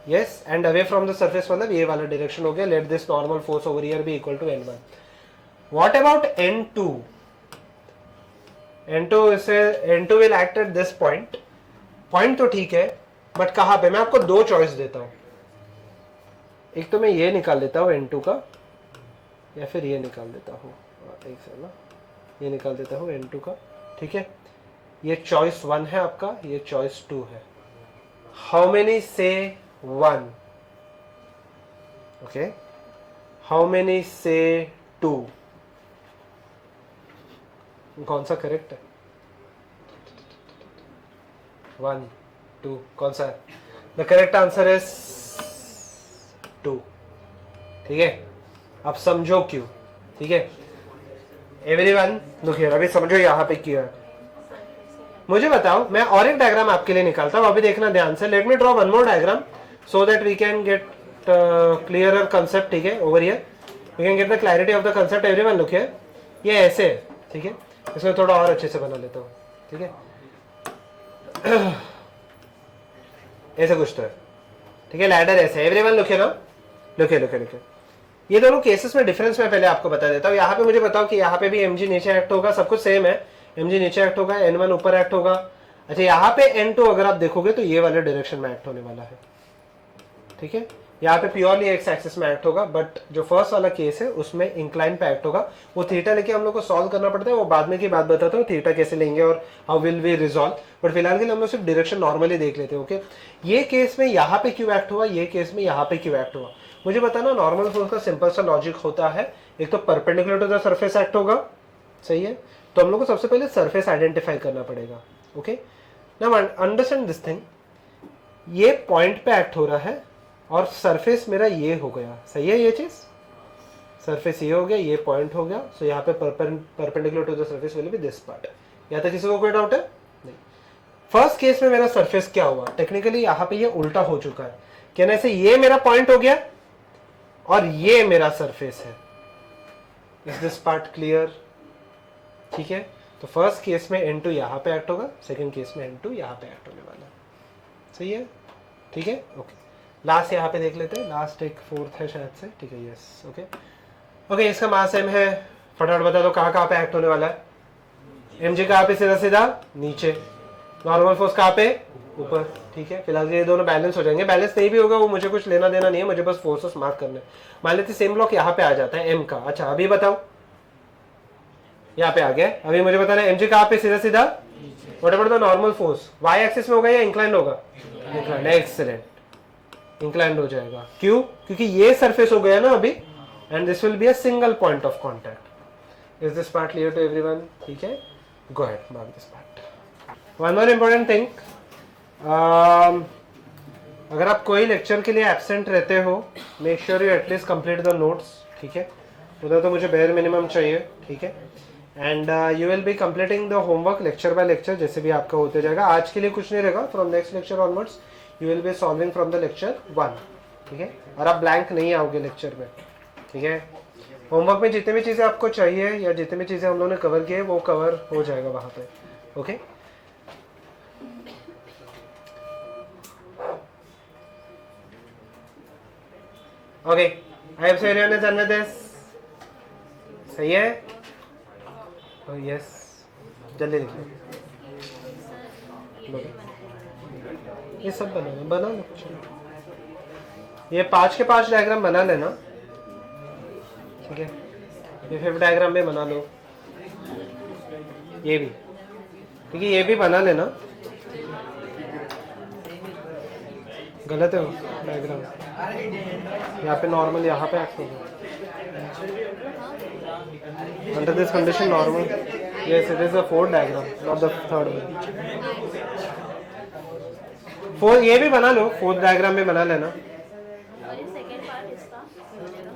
yes, and away from the surface मतलब ये वाला डायरेक्शन हो गया, let this normal force over here be equal to N1। What about N2? N2 will act at this point, point तो ठीक है, but कहाँ पे, मैं आपको दो चॉइस देता हूँ, एक तो मैं ये निकाल लेता हूँ N2 का, या फिर ये निकाल देता हूँ, एक से ना, ये निकाल देता हूँ N2 का, ठीक है, ये चॉइस 1 है आपका, ये चॉइस 2 है। हाउ मेनी से 1, ओके, हाउ मेनी से 2, कौन सा करेक्ट है, 1 2, कौन सा है, द करेक्ट आंसर इज 2, ठीक है। अब समझो क्यों, ठीक है, एवरीवन लुक हियर, अभी समझो यहाँ पे क्यों है। मुझे बताओ, मैं और एक डायग्राम आपके लिए निकालता हूँ, अभी देखना ध्यान से, let me draw one more diagram so that we can get clearer concept, ठीक है, over here we can get the clarity of the concept, everyone look here, ये ऐसे है, ठीक है, इसमें थोड़ा और अच्छे से बना लेता हूँ, ठीक है, ऐसे कुछ तो है, ठीक है, लैडर ऐसे, एवरीवन लुक हियर ना, look here, look here, look here, ये दोनों केसेस में डिफरेंस मैं पहले आपको बता देता हूँ। यहाँ पे मुझे बताओ कि यहाँ पे भी mg नीचे एक्ट होगा, सब कुछ सेम है, mg नीचे एक्ट होगा, N1 ऊपर एक्ट होगा। अच्छा, यहाँ पे N2 अगर आप देखोगे तो ये वाले डायरेक्शन में एक्ट होने वाला है, ठीक है, यहाँ पे प्योरली एक्स एक्सिस में एक्ट होगा, बट जो फर्स्ट वाला केस है उसमें इंक्लाइन पे एक्ट होगा। वो थीटा लेके हम लोग को सॉल्व करना पड़ता है, वो बाद में की बात बताता हूँ, थीटा कैसे लेंगे और how will we resolve, but फिलहाल के लिए हम लोग सिर्फ डायरेक्शन नॉर्मली देख लेते हैं, ओके। ये केस में यहाँ पे क्यों एक्ट हुआ, ये केस में यहाँ पे क्यों एक्ट हुआ, मुझे बताना। नॉर्मल फोर्स का सिंपल सा लॉजिक होता है, एक तो perpendicular to the surface act होगा, सही है, तो हम लोग को सबसे पहले सरफेस आइडेंटिफाई करना पड़ेगा, okay. Now understand this thing, ये पॉइंट पे एक्ट हो रहा है और सरफेस मेरा ये हो गया, सही है, ये चीज सरफेस ये हो गया, ये पॉइंट हो गया, सो यहाँ पे perpendicular to the surface will be this part. यहाँ तक किसी को कोई डाउट है? नहीं। फर्स्ट केस में मेरा सरफेस क्या हुआ, टेक्निकली यहाँ पे ये उल्टा हो चुका है, कहने से ये मेरा पॉइंट हो गया और ये मेरा सरफेस है। Is this part clear? ठीक है, तो फर्स्ट केस में N2 यहाँ पे एक्ट होगा, सेकंड केस में N2 यहाँ पे एक्ट होने वाला है। सही है, ठीक है, ओके। लास्ट यहाँ पे देख लेते हैं, लास्ट एक फोर्थ है शायद से, ठीक है, यस, ओके ओके। इसका मास m है, फटाफट बता दो कहाँ पे एक्ट होने वाला है। mg कहाँ पे? सीधा सीधा नीचे। नॉर्मल फोर्स कहाँ पे? ऊपर। ठीक है, फिलहाल ये दोनों बैलेंस हो जाएंगे। बैलेंस नहीं भी होगा वो मुझे कुछ लेना देना नहीं है, मुझे बस फोर्सेस मार्क करने। मान लेते सेम ब्लॉक यहाँ पे आ जाता है m का। अच्छा अभी बताओ, यहाँ पे आ गया, अभी मुझे बताना है mg कहाँ पे? सीधा सीधा। What about the normal force? y axis में होगा या इंक्लाइंड होगा? इंक्लाइंड। एक्सीलेंट, इंक्लाइंड हो जाएगा। क्यों? क्योंकि ये सरफेस हो गया ना अभी, and this will be a single point of contact. Is this part clear to everyone? ठीक है, go ahead, mark this part. One more important thing, अगर आप कोई लेक्चर के लिए एब्सेंट रहते हो, make sure you at least complete the notes. ठीक है, उधर तो मुझे बेयर मिनिमम चाहिए। ठीक है, and you will be completing the homework lecture by lecture, जैसे भी आपका होते जाएगा। आज के लिए कुछ नहीं रहेगा, from next lecture onwards you will be solving from the lecture 1। ठीक है, और आप ब्लैंक नहीं आओगे लेक्चर में। ठीक है, होमवर्क में जितनी भी चीज़ें आपको चाहिए या जितनी भी चीज़ें हम लोगों ने कवर की है वो कवर हो जाएगा वहाँ पे। Okay, okay, I hope everyone is done with this. सही है, यस, जल्दी लिखिए। ये सब बना लो, ये 5 के 5 डायग्राम बना लेना। ठीक है, ये 5th डायग्राम भी बना लो, ये भी, ठीक है, ये भी बना लेना। गलत है डायग्राम, यहाँ पे नॉर्मल, यहाँ पे एक्ट होगा। Under this condition normal, yes it is the 4th diagram, not the 3rd one. 4 ये भी बना लो, 4th डायग्राम भी बना लेना।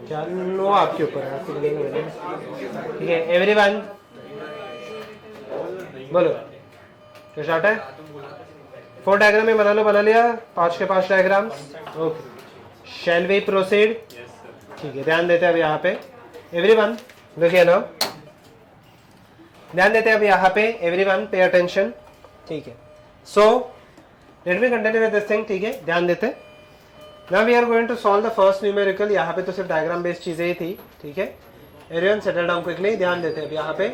क्या नो, आपके ऊपर है, आपको बनेगा। ठीक है एवरीवन, बोलो क्या स्टार्ट है? 4 डायग्राम में बना लो, बना लिया 5 के 5 diagram. Okay, shall we proceed? ठीक है, ध्यान देते हैं अब यहाँ पे एवरीवन, देखिए ना, ध्यान देते हैं अब यहाँ पे एवरीवन, पे अटेंशन। ठीक है, so let me continue with this thing. ठीक है, ध्यान देते हैं। Now we are going to solve the first numerical. यहाँ पे तो सिर्फ डायग्राम बेस्ड चीजें ही थी। ठीक है, एवरीवन सेटल डाउन क्विकली, ध्यान देते हैं अब यहाँ पे।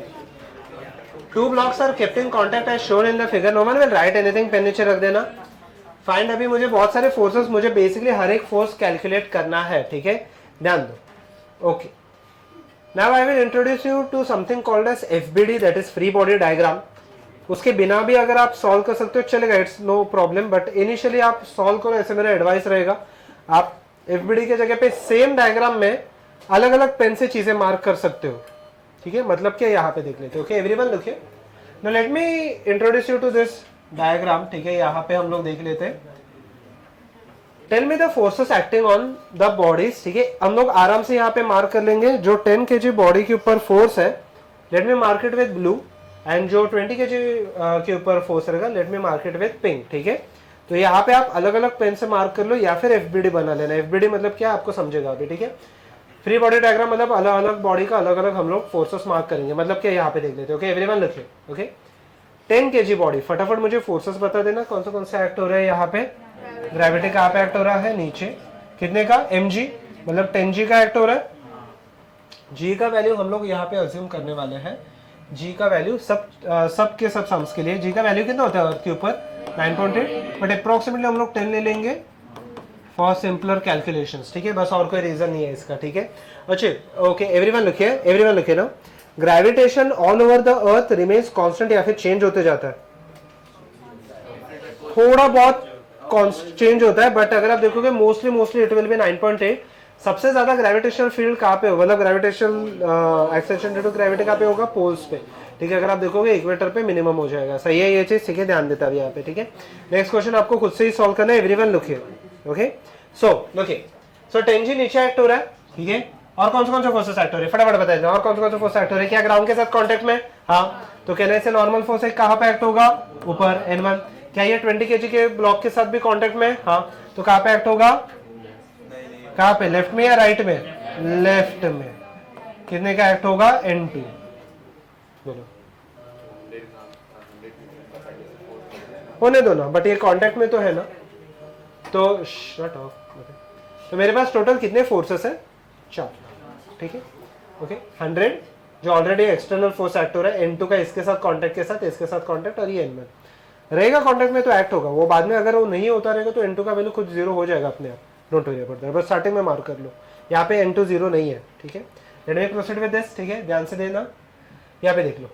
2 blocks are kept in contact as shown in the figure. No one will write anything, pen नीचे रख देना। फाइंड, अभी मुझे बहुत सारे फोर्सेस, मुझे बेसिकली हर एक फोर्स कैलकुलेट करना है। ठीक है, ध्यान दो। Okay, now I will introduce you to something called as FBD, that is free body diagram. उसके बिना भी अगर आप सॉल्व कर सकते हो चलेगा, it's no problem, but initially आप सॉल्व करो, ऐसे मेरा एडवाइस रहेगा। आप FBD के जगह पे सेम डायग्राम में अलग अलग पेन से चीजें मार्क कर सकते हो। ठीक है, मतलब क्या, यहाँ पे देख लेते हो। ओके एवरीवन, देखिए, now let me introduce you to this diagram. ठीक है, यहाँ पे हम लोग देख लेते हैं। Tell me the forces acting on the bodies. ठीक है, हम लोग आराम से यहाँ पे मार्क कर लेंगे। जो 10 kg बॉडी के ऊपर फोर्स है, let me mark it with blue, and जो 20 kg के ऊपर फोर्स रहेगा, let me mark it with pink. ठीक है, तो यहाँ पे आप अलग अलग पेन से मार्क कर लो या फिर FBD बना लेना। FBD मतलब क्या, आपको समझेगा अभी। ठीक है, फ्री बॉडी डायग्राम मतलब अलग अलग बॉडी का अलग अलग हम लोग फोर्सेस मार्क करेंगे। मतलब क्या, यहाँ पे देख लेते हैं। ओके एवरीवन, लिखिए। ओके, 10 kg बॉडी, फटाफट मुझे फोर्सेस बता देना कौन सा एक्ट हो रहा है यहाँ पे। ग्रेविटी कहाँ पे एक्ट हो रहा है? नीचे। कितने का? mg, मतलब 10g का एक्ट हो रहा है। g का वैल्यू हम लोग यहाँ पे अज्यूम करने वाले हैं। g का वैल्यू सब के सब सम्स के लिए g का वैल्यू कितना होता है अर्थ के ऊपर? 9.8, बट अप्रोक्सीमेटली हम लोग 10 ले लेंगे फॉर सिंपलर कैलकुलेशंस। ठीक है, बस और कोई रीजन नहीं है इसका। ठीक है, अच्छा ओके एवरीवन लिखिए, एवरीवन लिखिए ना। Gravitation all over the earth remains constant या फिर चेंज होते जाता है? थोड़ा बहुत चेंज होता है, बट अगर आप देखोगे मोस्टली इट विल बी 9.8। सबसे ज्यादा ग्रेविटेशनल फील्ड कहाँ पे होगा, मतलब gravitational acceleration due to gravity कहाँ पे होगा? पोल्स पे। ठीक है, अगर आप देखोगे इक्वेटर पे मिनिमम हो जाएगा। सही है ये चीज? ठीक है, ध्यान देता है यहाँ पे। ठीक है, नेक्स्ट क्वेश्चन आपको खुद से ही सॉल्व करना है। एवरीवन लिखिए। ओके, सो देखिए, सो 10g नीचे एक्ट हो रहा है। ठीक है, और कौन सा फोर्सेस एक्ट हो रहे हैं फटाफट बता देना। और कौन सा फोर्स एक्ट हो रहा है? क्या ग्राउंड के साथ कांटेक्ट में? हाँ, तो कहने से नॉर्मल फोर्स है, कहाँ पे एक्ट होगा? ऊपर, N1। क्या ये 20 kg के ब्लॉक के साथ भी कांटेक्ट में? हाँ, तो कहाँ पे एक्ट होगा? कहाँ पे, लेफ्ट में या राइट में? लेफ्ट में। कितने का एक्ट होगा? N2। बोलो, होने दो ना, बट ये कांटेक्ट में तो है ना, तो शट ऑफ। तो मेरे पास टोटल कितने फोर्सेस है? 4, ठीक है। ओके, 100 जो ऑलरेडी एक्सटर्नल फोर्स एक्ट हो रहा है, N2 का इसके साथ कांटेक्ट के साथ, इसके साथ कांटेक्ट, और ये N1 रहेगा कांटेक्ट में तो एक्ट होगा। वो बाद में अगर वो नहीं होता रहेगा तो N2 का वैल्यू खुद 0 हो जाएगा अपने आप, डोंट वरी अबाउट दैट, बस स्टार्टिंग में मार्क कर लो। यहाँ पे N2 0 नहीं है, ठीक है। Let me proceed with this, ठीक है, ध्यान से देना। यहाँ पे देख लो,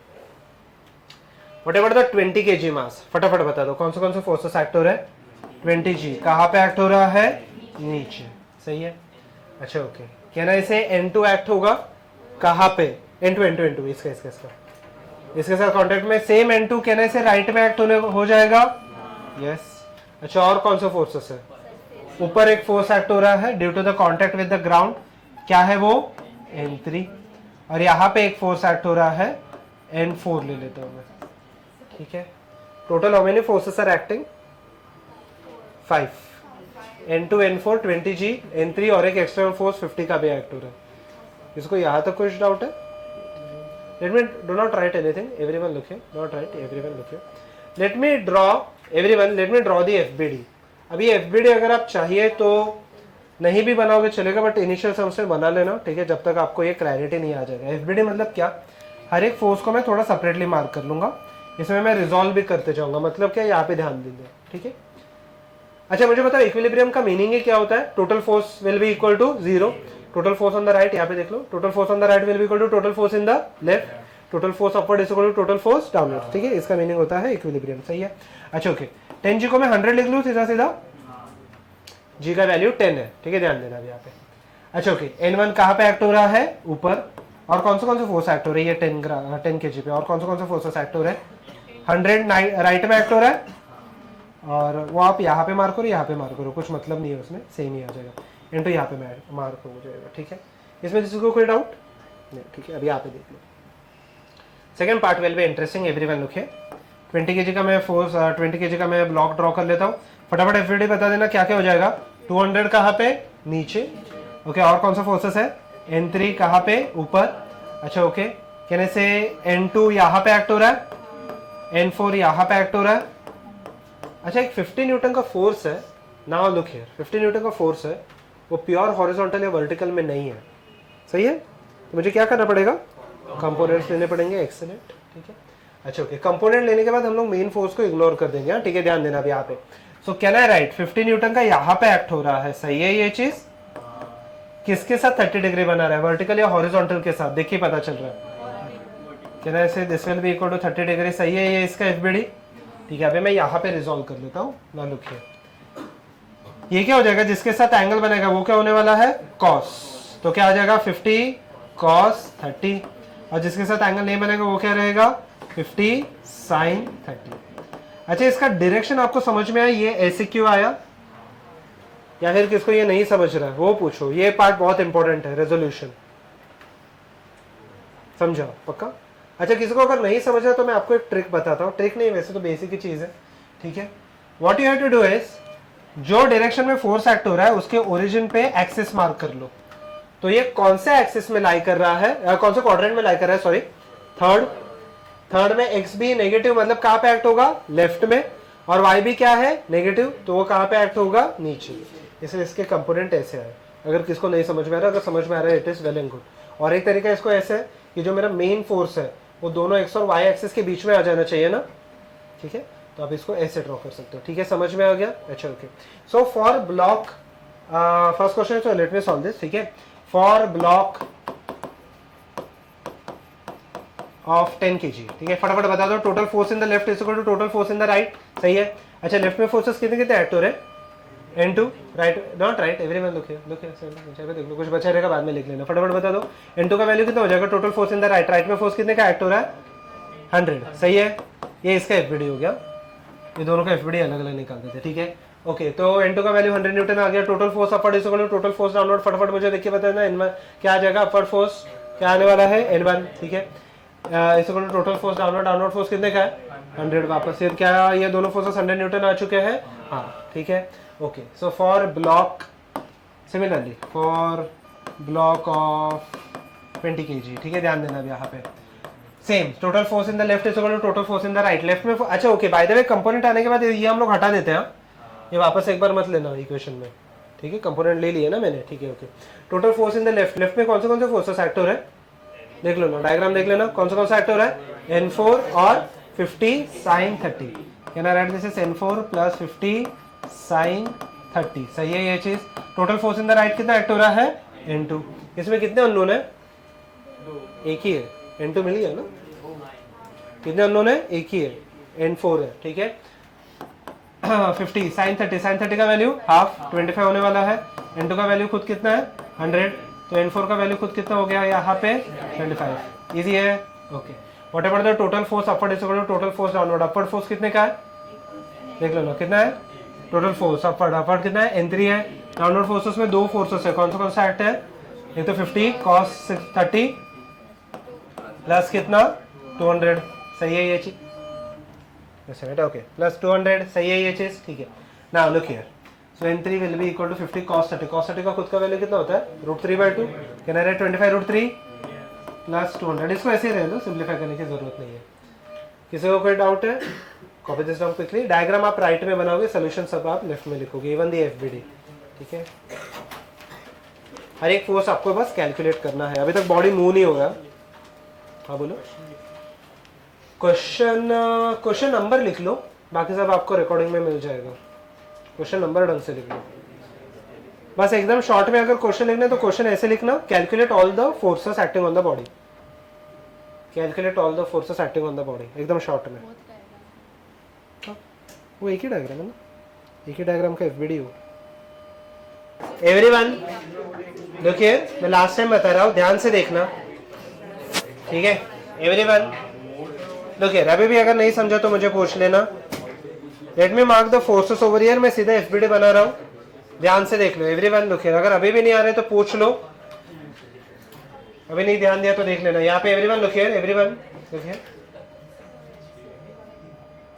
व्हाटएवर द 20 kg मास, फटाफट बता दो कौन से फोर्सेस एक्ट हो रहा है? 20G। कहाँ पे एक्ट हो रहा है? नीचे, सही है। अच्छा ओके, कहना इसे N2 एक्ट होगा कहाँ पे? N2 इसके साथ कांटेक्ट में सेम N2 कहना इसे राइट में एक्ट होने हो जाएगा, यस। अच्छा, और कौन सा फोर्सेस है? ऊपर एक फोर्स एक्ट हो रहा है due to the contact with the ground, क्या है वो? N3। और यहाँ पे एक फोर्स एक्ट हो रहा है N4, ले लेता हूँ मैं, ठीक है। Total how many forces are acting? 5, N2 N4 20G N3 और एक एक्सटर्नल फोर्स 50 का भी एक्ट हो रहा है। इसको यहाँ तक कुछ डाउट है? Let me do not right anything, everyone look here, not right, everyone look here. Late me draw the FBD। अभी FBD अगर आप चाहिए तो नहीं भी बनाओगे चलेगा, बट इनिशियल सम से बना लेना, ठीक है, जब तक आपको ये क्लैरिटी नहीं आ जाएगा। FBD मतलब क्या? हर एक फोर्स को मैं थोड़ा सेपरेटली मार्क कर लूंगा, इसमें मैं रिजॉल्व भी करते जाऊंगा, मतलब क्या, यहाँ पे ध्यान दीजिए, ठीक है। अच्छा, मुझे बताओ इक्विलिब्रियम का मीनिंग ही क्या होता है? Total force will be equal to 0, total force on the right, यहाँ पे देख लो, total force on the right will be equal to total force in the left, total force upward is equal to total force downward, ठीक है। इसका meaning होता है equilibrium, सही है। अच्छा ओके, 10G को मैं 100 लिख लूँ सीधा सीधा, G का वैल्यू 10 है, ठीक है, ध्यान देना अभी यहाँ पे। अच्छा ओके, N1 कहाँ पे एक्ट हो रहा है? ऊपर। और कौन से फोर्स एक्ट हो रही है? 10 kg पे। और कौन से फोर्सेस एक्ट हो रहे हैं? 100 राइट में एक्ट हो रहा है, और वो आप यहाँ पे मार्क करो, यहाँ पे मार्क करो, कुछ मतलब नहीं है उसमें, सेम ही आ जाएगा। N2 यहाँ पे मार्क हो जाएगा, ठीक है। इसमें किसी को कोई डाउट नहीं? ठीक है, अभी यहाँ पे देख लो। Second part will be interesting, everyone look here. 20 kg का मैं फोर्स, 20 kg का मैं ब्लॉक ड्रॉ कर लेता हूँ। फटाफट FBD बता देना क्या क्या हो जाएगा। 200 कहाँ पे? नीचे, ओके। और कौन सा फोर्सेस है? N3 कहाँ पे? ऊपर। अच्छा ओके, कहने से N2 यहाँ पे एक्ट हो रहा है, N4 यहाँ पे एक्ट हो रहा है। अच्छा, एक 50 न्यूटन का फोर्स है, नाउ लुक हियर, 50 न्यूटन का फोर्स है, वो प्योर हॉरिजॉन्टल या वर्टिकल में नहीं है, सही है। तो मुझे क्या करना पड़ेगा? कंपोनेंट्स लेने पड़ेंगे, एक्सीलेंट, ठीक है। अच्छा ओके, कंपोनेंट लेने के बाद हम लोग मेन फोर्स को इग्नोर कर देंगे, ठीक है, ध्यान देना अभी यहाँ पे। सो कैन आई राइट 50 न्यूटन का यहाँ पे एक्ट हो रहा है, सही है। ये चीज किसके साथ 30 डिग्री बना रहा है? वर्टिकल या हॉरिजॉन्टल के साथ? देखिए पता चल रहा है, कहना है this will be equal to 30 degree, सही है ये इसका FBD, ठीक है। अभी मैं यहाँ पे रिजॉल्व कर लेता हूँ, ना लुकिए, ये क्या हो जाएगा? जिसके साथ एंगल बनेगा वो क्या होने वाला है? कॉस। तो क्या आ जाएगा? 50 कॉस 30, और जिसके साथ एंगल नहीं बनेगा वो क्या रहेगा? 50 साइन 30। अच्छा, इसका डायरेक्शन आपको समझ में आया? ये ऐसे क्यों आया, या फिर किसको ये नहीं समझ रहा है वो पूछो, ये पार्ट बहुत इंपॉर्टेंट है, रेजोल्यूशन, समझा पक्का? अच्छा, किसी को अगर नहीं समझ रहा तो मैं आपको एक ट्रिक बताता हूँ, ट्रिक नहीं वैसे तो बेसिक ही चीज है, ठीक है। What you have to do is, जो डायरेक्शन में फोर्स एक्ट हो रहा है उसके ओरिजिन पे एक्सिस मार्क कर लो। तो ये कौन से एक्सिस में लाई कर रहा है, कौन से क्वाड्रेंट में लाई कर रहा है, सॉरी, थर्ड में। एक्स भी नेगेटिव मतलब कहाँ पे एक्ट होगा? लेफ्ट में। और वाई भी क्या है? नेगेटिव, तो वो कहाँ पे एक्ट होगा? नीचे। इसलिए इसके कंपोनेंट ऐसे आए। अगर किसको नहीं समझ में आ रहा, अगर समझ में आ रहा है it is well and good. और एक तरीका इसको ऐसे है कि जो मेरा मेन फोर्स है वो दोनों एक्स और वाई एक्सिस के बीच में आ जाना चाहिए ना, ठीक है। तो आप इसको ऐसे ड्रॉ कर सकते हो, ठीक है, समझ में आ गया? अच्छा okay, so for block, first question, so let me solve this, ठीक है। फॉर ब्लॉक ऑफ 10 kg, ठीक है, फटाफट बता दो। Total force in the left is equal to total force in the right, सही है। अच्छा, लेफ्ट में फोर्सेस कितने कितने एक्ट हो रहे हैं? N2 right, not right, everyone look here देख लो, कुछ बचा रहेगा बाद में लिख लेना, फटाफट बता दो। N2 का वैल्यू कितना हो जाएगा? Total force in the right, right में फोर्स कितने का एक्ट हो रहा है? 100, सही है। ये इसका FBD हो गया, ये दोनों का FBD अलग अलग निकाल देते, ठीक है। ओके, तो N2 का वैल्यू 100 न्यूटन आ गया। Total force upward is equal to total force downward, फटाफट मुझे देखिए बताना N1 क्या आ जाएगा? अपवर्ड फोर्स क्या आने वाला है? N1, ठीक है। Is equal to total force downward force कितने का है? 100 वापस। फिर क्या ये दोनों फोर्सेस 100 न्यूटन आ चुके हैं? हाँ, ठीक है। Okay, so for block similarly for block of 20 kg, ठीक है, ध्यान देना अब यहाँ पे same total force in the left is equal to total force in the right. Left में अच्छा okay, by the way component आने के बाद ये हम लोग हटा देते हैं, ये वापस एक बार मत लेना इक्वेशन में, ठीक है, कंपोनेंट ले लिए ना मैंने, ठीक है okay. Total force in the left, left में कौन से फोर्सेस एक्ट हो रहे हैं देख लो ना, डायग्राम देख लेना, कौन सा एक्ट हो रहा है, N4 और 50 sin 30, can I write this is N4 plus 50 sin 30, सही है ये चीज। Total force in the right कितना एक्ट हो रहा है, N2। इसमें कितने अननोन है, एक ही है, N2 मिल गया ना, कितने अननोन है, एक ही है, N4 है, ठीक है। 50 sin 30, sin 30 का वैल्यू हाफ 25 होने वाला है, N2 का वैल्यू खुद कितना है 100, तो N4 का वैल्यू खुद कितना हो गया यहाँ पे 25, इजी है okay. Whatever the total force upward is equal to total force downward, upward force कितने का है देख लो ना, कितना है टोटल फोर्स अपवर्ड कितना है N3 है। डाउनवर्ड फोर्सेस में दो फोर्सेस है, कौन सा एक्ट है, एक तो 50 cos 30 प्लस कितना 200, सही है ये चीज, ओके प्लस 200, सही है ये चीज, ठीक है। Now look here, so N3 will be equal to 50 cos 30, cos 30 का खुद का वैल्यू कितना होता है √3/2, कैन आई राइट 25√3 प्लस 200, इसको ऐसे ही रहने दो, सिंपलीफाई करने की जरूरत नहीं है। किसी को कोई डाउट है, copy this down quickly, diagram आप राइट में बनाओगे, सोल्यूशन सब आप लेफ्ट में लिखोगे, इवन दी FBD, ठीक है। हर एक फोर्स आपको बस कैलकुलेट करना है, अभी तक बॉडी मूव नहीं होगा। हाँ बोलो, क्वेश्चन नंबर लिख लो, बाकी सब आपको रिकॉर्डिंग में मिल जाएगा, क्वेश्चन नंबर ढंग से लिख लो, बस एकदम शॉर्ट में अगर क्वेश्चन लिखना है तो क्वेश्चन ऐसे लिखना, calculate all the forces acting on the body, calculate all the forces acting on the body, एकदम शॉर्ट में। वो एक ही डायग्राम है ना, एक ही डायग्राम का FBD हो। एवरीवन लुक हियर, मैं लास्ट टाइम बता रहा हूँ, ध्यान से देखना, ठीक है। एवरीवन लुक हियर, अभी भी अगर नहीं समझा तो मुझे पूछ लेना। Let me mark the forces over here, मैं सीधा FBD बना रहा हूँ, ध्यान से देख लो। एवरीवन लुक हियर, अगर अभी भी नहीं आ रहे तो पूछ लो, अभी नहीं ध्यान दिया तो देख लेना। यहाँ पे everyone look here, everyone look here,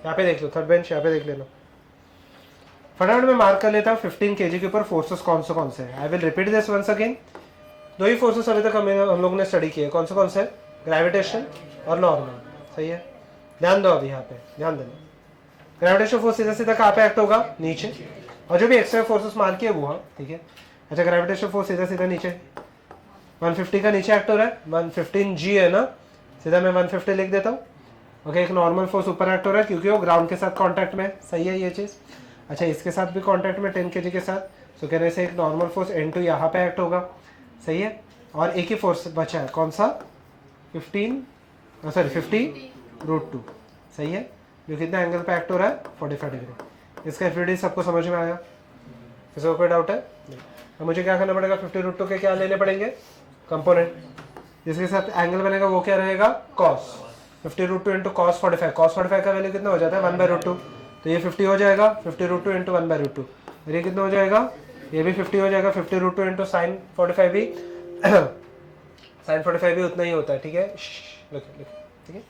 यहाँ पे देख लो, थर्ड बेंच यहाँ पे देख लेना। फटाफट में मार्क कर लेता हूँ 15 kg के ऊपर फोर्सेस कौन से हैं। I will repeat this once again. दो ही फोर्सेस अभी तक हम लोग ने स्टडी किए, कौन से है, ग्रेविटेशन और नॉर्मल, सही है। ध्यान दो अभी यहाँ पे, ध्यान देना। ग्रेविटेशन फोर्स सीधा सीधा कहाँ पे एक्ट होगा, नीचे, और जो भी एक्स्ट्रा फोर्सेस मार किए वो, हाँ ठीक है। अच्छा, ग्रेविटेशन फोर्स सीधा सीधा नीचे 150 का नीचे एक्ट हो रहा है, 115G है ना, सीधा मैं 150 लिख देता हूँ ओके। एक नॉर्मल फोर्स ऊपर एक्ट हो रहा है क्योंकि वो ग्राउंड के साथ कॉन्टैक्ट में, सही है ये चीज़। अच्छा, इसके साथ भी कॉन्टैक्ट में 10 kg के साथ, तो कहने से एक नॉर्मल फोर्स N2 यहाँ पे एक्ट होगा, सही है। और एक ही फोर्स बचा है, कौन सा, 50√2, सही है, जो कितना एंगल पे एक्ट हो रहा है 45 डिग्री। इसका FBD सबको समझ में आया, किसी को कोई डाउट है? अब मुझे क्या करना पड़ेगा, 50√2 के क्या लेने पड़ेंगे, कंपोनेंट, जिसके साथ एंगल बनेगा वो क्या रहेगा, कॉस। 50√2 इंटू कॉस 45, कॉस 45 का वैल्यू कितना हो जाता है 1/√2, तो ये 50 हो जाएगा, 50√2 इंटू 1/√2, और ये कितना हो जाएगा, ये भी 50 हो जाएगा, 50√2 इंटू साइन 45 भी साइन 45 भी उतना ही होता है, ठीक है, ठीक है।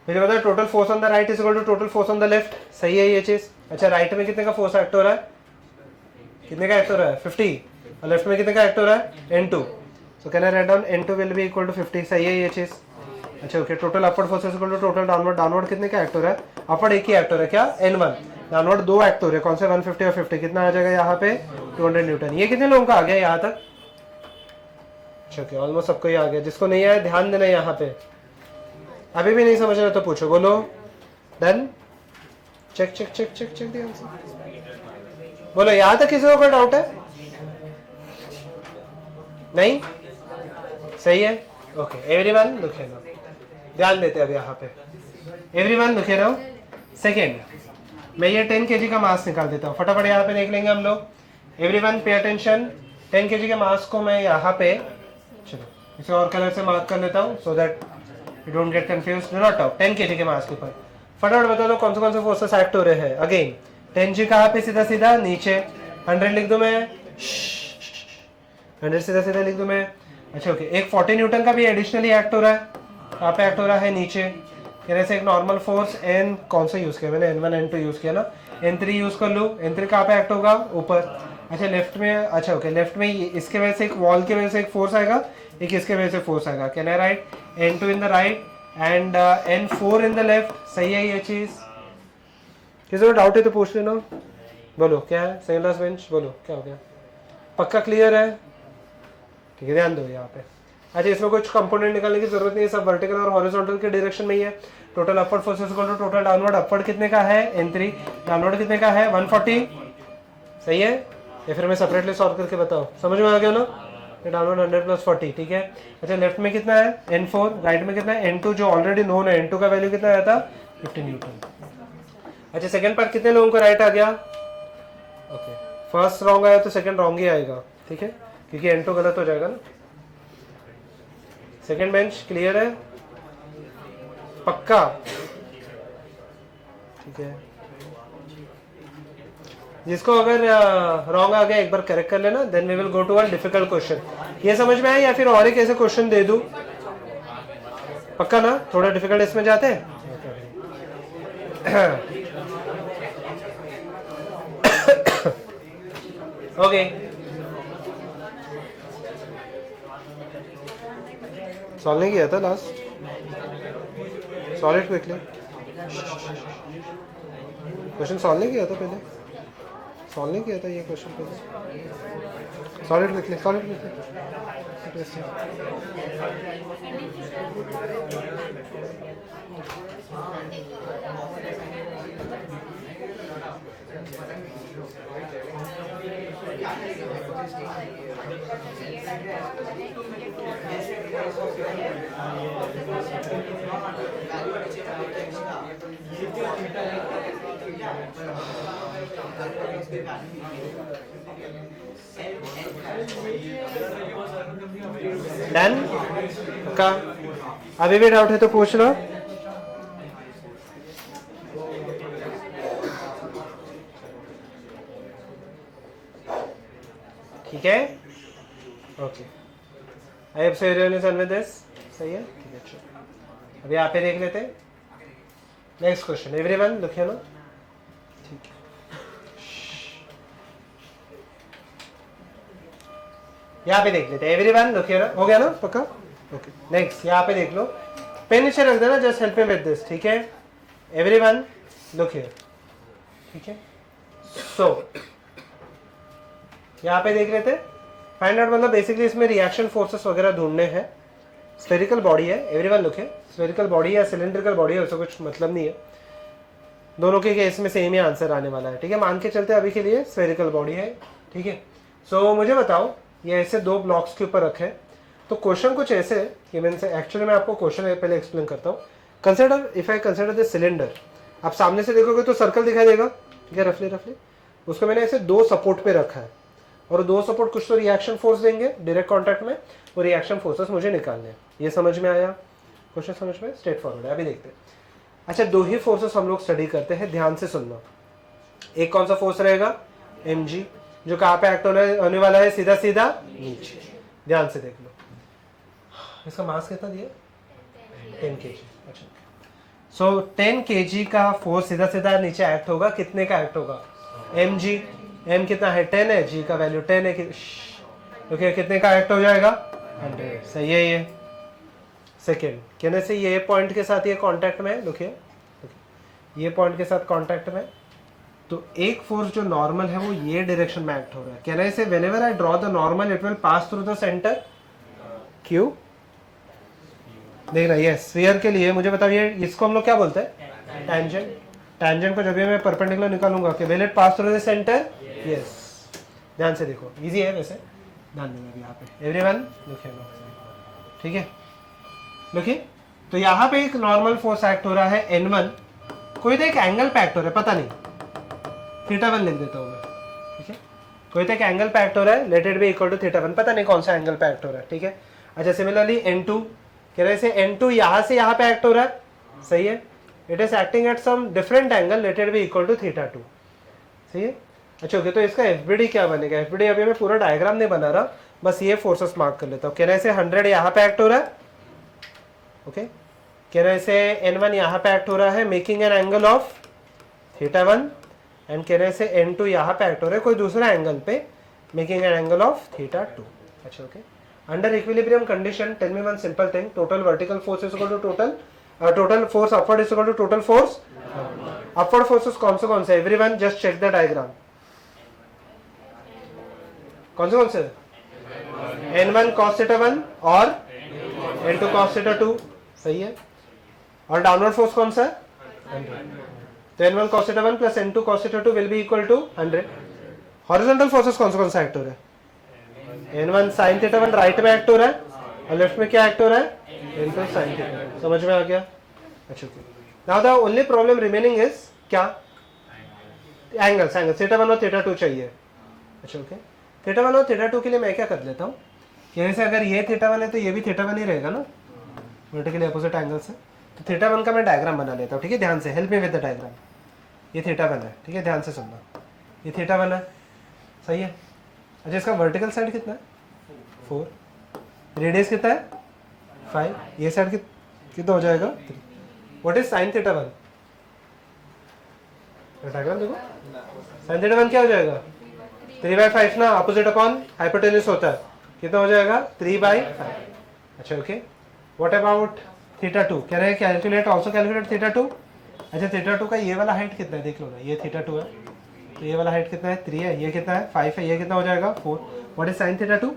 मुझे पता है total force on the right is equal to total force on the left, सही है ये चीज। अच्छा, राइट में कितने का फोर्स एक्ट हो रहा है, कितने का एक्ट हो रहा है 50, और लेफ्ट में कितने का एक्ट हो रहा है N2, so can I write down N2 will be equal to 50, सही है ये चीज। अच्छा okay, total upward force is equal to total downward, downward कितने का एक्ट हो रहा है, अपवर्ड एक ही एक्ट हो रहा है क्या, N1, डाउनवर्ड दो एक्ट हो रहे हैं, कौन से 150 और 50, कितना आ जाएगा यहाँ पे 200 न्यूटन। ये कितने लोगों का आ गया यहाँ तक, अच्छा ओके, ऑलमोस्ट सबको ही आ गया। जिसको नहीं आया ध्यान देना यहाँ पे, अभी भी नहीं समझ रहे तो पूछो, बोलो done, check check check check check ध्यान से बोलो। यहाँ तक किसी को कोई डाउट है, नहीं, सही है okay. Everyone look here now, ध्यान देते हैं अब यहाँ पे, everyone look here now. Second, मैं ये 10 kg का मास निकाल देता हूँ, फटाफट यहाँ पे देख लेंगे हम लोग। एवरीवन पे अटेंशन, 10 kg के मास को मैं यहाँ पे, चलो इसे और कलर से मार्क कर लेता हूँ so that you don't get confused. Not top 10 kg के मास के ऊपर फटाफट बता दो कौन से फोर्सेस एक्ट हो रहे हैं। अगेन 10G कहाँ पे, सीधा सीधा नीचे, 100 लिख दो मैं, 100 सीधा सीधा लिख दो मैं। अच्छा ओके, एक 40 न्यूटन का भी एडिशनली एक्ट हो रहा है, कहाँ पे एक्ट हो रहा है, नीचे। कहने से एक नॉर्मल फोर्स कौन सा यूज किया मैंने, N1 N2 यूज किया ना, N3 यूज कर लूँ, N3 कहाँ पे एक्ट होगा, ऊपर। अच्छा लेफ्ट में, अच्छा ओके, लेफ्ट में इसके वजह से एक वॉल की वजह से एक फोर्स आएगा, एक इसके वजह से फोर्स आएगा। Can I right N2 in the right and N4 in the left? सही है ये चीज? किसी को डाउट है तो पूछ लेना। बोलो क्या है? सेकंड लास्ट बेंच, बोलो क्या हो गया? पक्का क्लियर है? ठीक है, ध्यान दो यहाँ पे। अच्छा इसमें कुछ कंपोनेंट निकालने की जरूरत नहीं है, सब वर्टिकल और हॉरिजॉन्टल के डायरेक्शन में ही है। Total upward forces equal to total downward. Upward कितने का है? N3। डाउनवर्ड कितने का है? 140। सही है? या फिर मैं सेपरेटली सॉल्व करके बताओ? समझ में आ गया ना? डाउनवर्ड 100 प्लस 40, ठीक है। अच्छा लेफ्ट में कितना है? N4। राइट में कितना है? N2 जो ऑलरेडी नोन है। N2 का वैल्यू कितना आया था? 50 न्यूटन। अच्छा सेकंड पार्ट कितने लोगों को राइट आ गया? ओके, फर्स्ट रॉन्ग आया तो सेकंड रॉन्ग ही आएगा, ठीक है, क्योंकि N2 गलत हो जाएगा ना। सेकंड बेंच क्लियर है? पक्का? ठीक है, जिसको अगर रॉन्ग आ गया एक बार करेक्ट कर लेना, then we will go to a difficult question. ये समझ में आया या फिर और एक ऐसे क्वेश्चन दे दूं? पक्का ना? थोड़ा डिफिकल्ट इसमें जाते हैं। ओके, सॉल्व नहीं किया था last? Solve it quickly. Question solve नहीं किया था पहले? सॉल्व नहीं किया था ये क्वेश्चन पहले? Solve it quickly, solve it quickly. Done? का अभी भी डाउट है तो पूछ लो। ठीक है, ओके। आई एम सही विद दिस, सही है, ठीक है। चलो अभी आप ही देख लेते हैं next question. Everyone look here ना, ठीक है। यहाँ पे देख लेते हैं। एवरीवन लुक हियर, हो गया ना पक्का? ओके नेक्स्ट, यहाँ पे देख लो, पेन नीचे रख देना, just help me with this, ठीक है। एवरीवन लुक हियर, ठीक है। सो यहाँ पे देख लेते हैं, फाइंड आउट, मतलब बेसिकली इसमें रिएक्शन फोर्सेस वगैरह ढूंढने हैं। स्फेरिकल बॉडी है, एवरीवन लुक है, स्फेरिकल बॉडी या सिलेंड्रिकल बॉडी है, उससे कुछ मतलब नहीं है, दोनों के केस में सेम ही आंसर आने वाला है, ठीक है। मान के चलते अभी के लिए स्फेरिकल बॉडी है, ठीक है। सो मुझे बताओ, ये ऐसे दो ब्लॉक्स के ऊपर रखे, तो क्वेश्चन कुछ ऐसे है कि मैंने एक्चुअली मैं आपको क्वेश्चन पहले एक्सप्लेन करता हूँ। Consider, if I consider the cylinder, आप सामने से देखोगे तो सर्कल दिखाई देगा, ठीक है, रफली रफली। उसको मैंने ऐसे दो सपोर्ट पे रखा है, और दो सपोर्ट कुछ तो रिएक्शन फोर्स देंगे डायरेक्ट कांटेक्ट में, वो रिएक्शन फोर्सेस मुझे निकालने हैं। ये समझ में आया? क्वेश्चन समझ में? स्ट्रेट फॉरवर्ड है। अभी देखते हैं। अच्छा, दो ही फोर्सेस हम लोग स्टडी करते हैं, ध्यान से सुनना। एक कौन सा फोर्स रहेगा? mg, जो कहाँ पे एक्ट होने वाला है? सीधा सीधा नीचे। ध्यान से देख लो, इसका मास कितना दिया? 10 kg। अच्छा, सो 10 kg का फोर्स सीधा सीधा नीचे एक्ट होगा। कितने का एक्ट होगा? mg। m कितना है? 10 है, g का वैल्यू 10 है, ओके, कितने का एक्ट हो जाएगा? 100। सही है ये। सेकेंड, कहने से ये पॉइंट के साथ ये कांटेक्ट में है, देखिए ये पॉइंट के साथ कांटेक्ट में, तो एक फोर्स जो नॉर्मल है वो ये डायरेक्शन में एक्ट हो रहा है। कहने से whenever I draw the normal it will pass through the centre Q. देखना, ये स्फीयर के लिए मुझे बताओ, ये इसको हम लोग क्या बोलते हैं? टैंजेंट। टैंजेंट को जब भी मैं परपेंडिकुलर निकालूंगा कि will it pass through the centre? Yes. ध्यान से देखो, इजी है वैसे, ध्यान देना अभी यहाँ पे। एवरीवन लुकिए, ठीक है, लुकिए। तो यहाँ पे एक नॉर्मल फोर्स एक्ट हो रहा है N1, कोई तो एक एंगल पे एक्ट हो रहा है, पता नहीं, θ1 लिख देता हूँ मैं, ठीक है। कोई तो एक एंगल पे एक्ट हो रहा है, let it be equal to θ1, पता नहीं कौन सा एंगल पे एक्ट हो रहा है, ठीक है। अच्छा, सिमिलरली N2, कह रहे से N2 यहाँ से यहाँ पे एक्ट हो रहा है, सही है। It is acting at some different angle, let it be equal to θ2, सही है। अच्छा ओके, तो इसका FBD क्या बनेगा? FBD अभी मैं पूरा डायग्राम नहीं बना रहा, बस ये फोर्सेस मार्क कर लेता हूँ। कहने से 100 यहाँ पे एक्ट हो रहा है, ओके। कहने से N1 यहाँ पे एक्ट हो रहा है, making an angle of θ1, and कहने से N2 यहाँ पे एक्ट हो रहा है कोई दूसरा एंगल पे, making an angle of theta 2. अच्छा okay. Under equilibrium condition, tell me one simple thing. Total vertical force is equal to total force upward is equal to total force. Upward forces कौन से? Everyone just check the diagram. कौन से? N1 cos theta 1 और N2 cos theta 2. सही है. और downward force कौन सा है? 100. तो N1 cos theta 1 plus N2 cos theta 2 will be equal to 100. Horizontal forces कौन सा एक्ट हो रहा है? N1 sin theta 1 राइट में एक्ट हो रहा है और लेफ्ट में क्या एक्ट हो रहा है? N2 sin theta. समझ में आ गया? अच्छा now the only problem remaining is क्या? एंगल्स थीटा 1 और थीटा 2 चाहिए. अच्छा ओके. थीटा 1 और थीटा 2 के लिए मैं क्या कर लेता हूँ कि जैसे अगर ये थीटा 1 है तो ये भी थीटा 1 ही रहेगा ना, वर्टिकली अपोजिट एंगल से. तो थीटा 1 का मैं डायग्राम बना लेता हूँ. ठीक है, ध्यान से help me with the diagram. ये थीटा 1 है. ठीक है, ध्यान से सुनना. ये थीटा 1 है. सही है. अच्छा इसका वर्टिकल साइड कितना है? 4. रेडियस कितना है? 5. ये साइड कितना हो जाएगा? 3. What is sine theta 1? Diagram देखो. साइन थीटा 1 क्या हो जाएगा? 3/5 ना, अपोजिट अपॉन हाइपोटेन्यूज होता है. कितना हो जाएगा? 3/5. अच्छा ओके. What about theta 2? कह रहे हैं कैलकुलेट ऑल्सो कैलकुलेट थीटा 2. अच्छा थीटा 2 का ये वाला हाइट कितना है देख लो ना. ये थीटा 2 है तो ये वाला हाइट कितना है? 3 है. ये कितना है? 5 है. ये कितना हो जाएगा? 4. What is sine theta 2?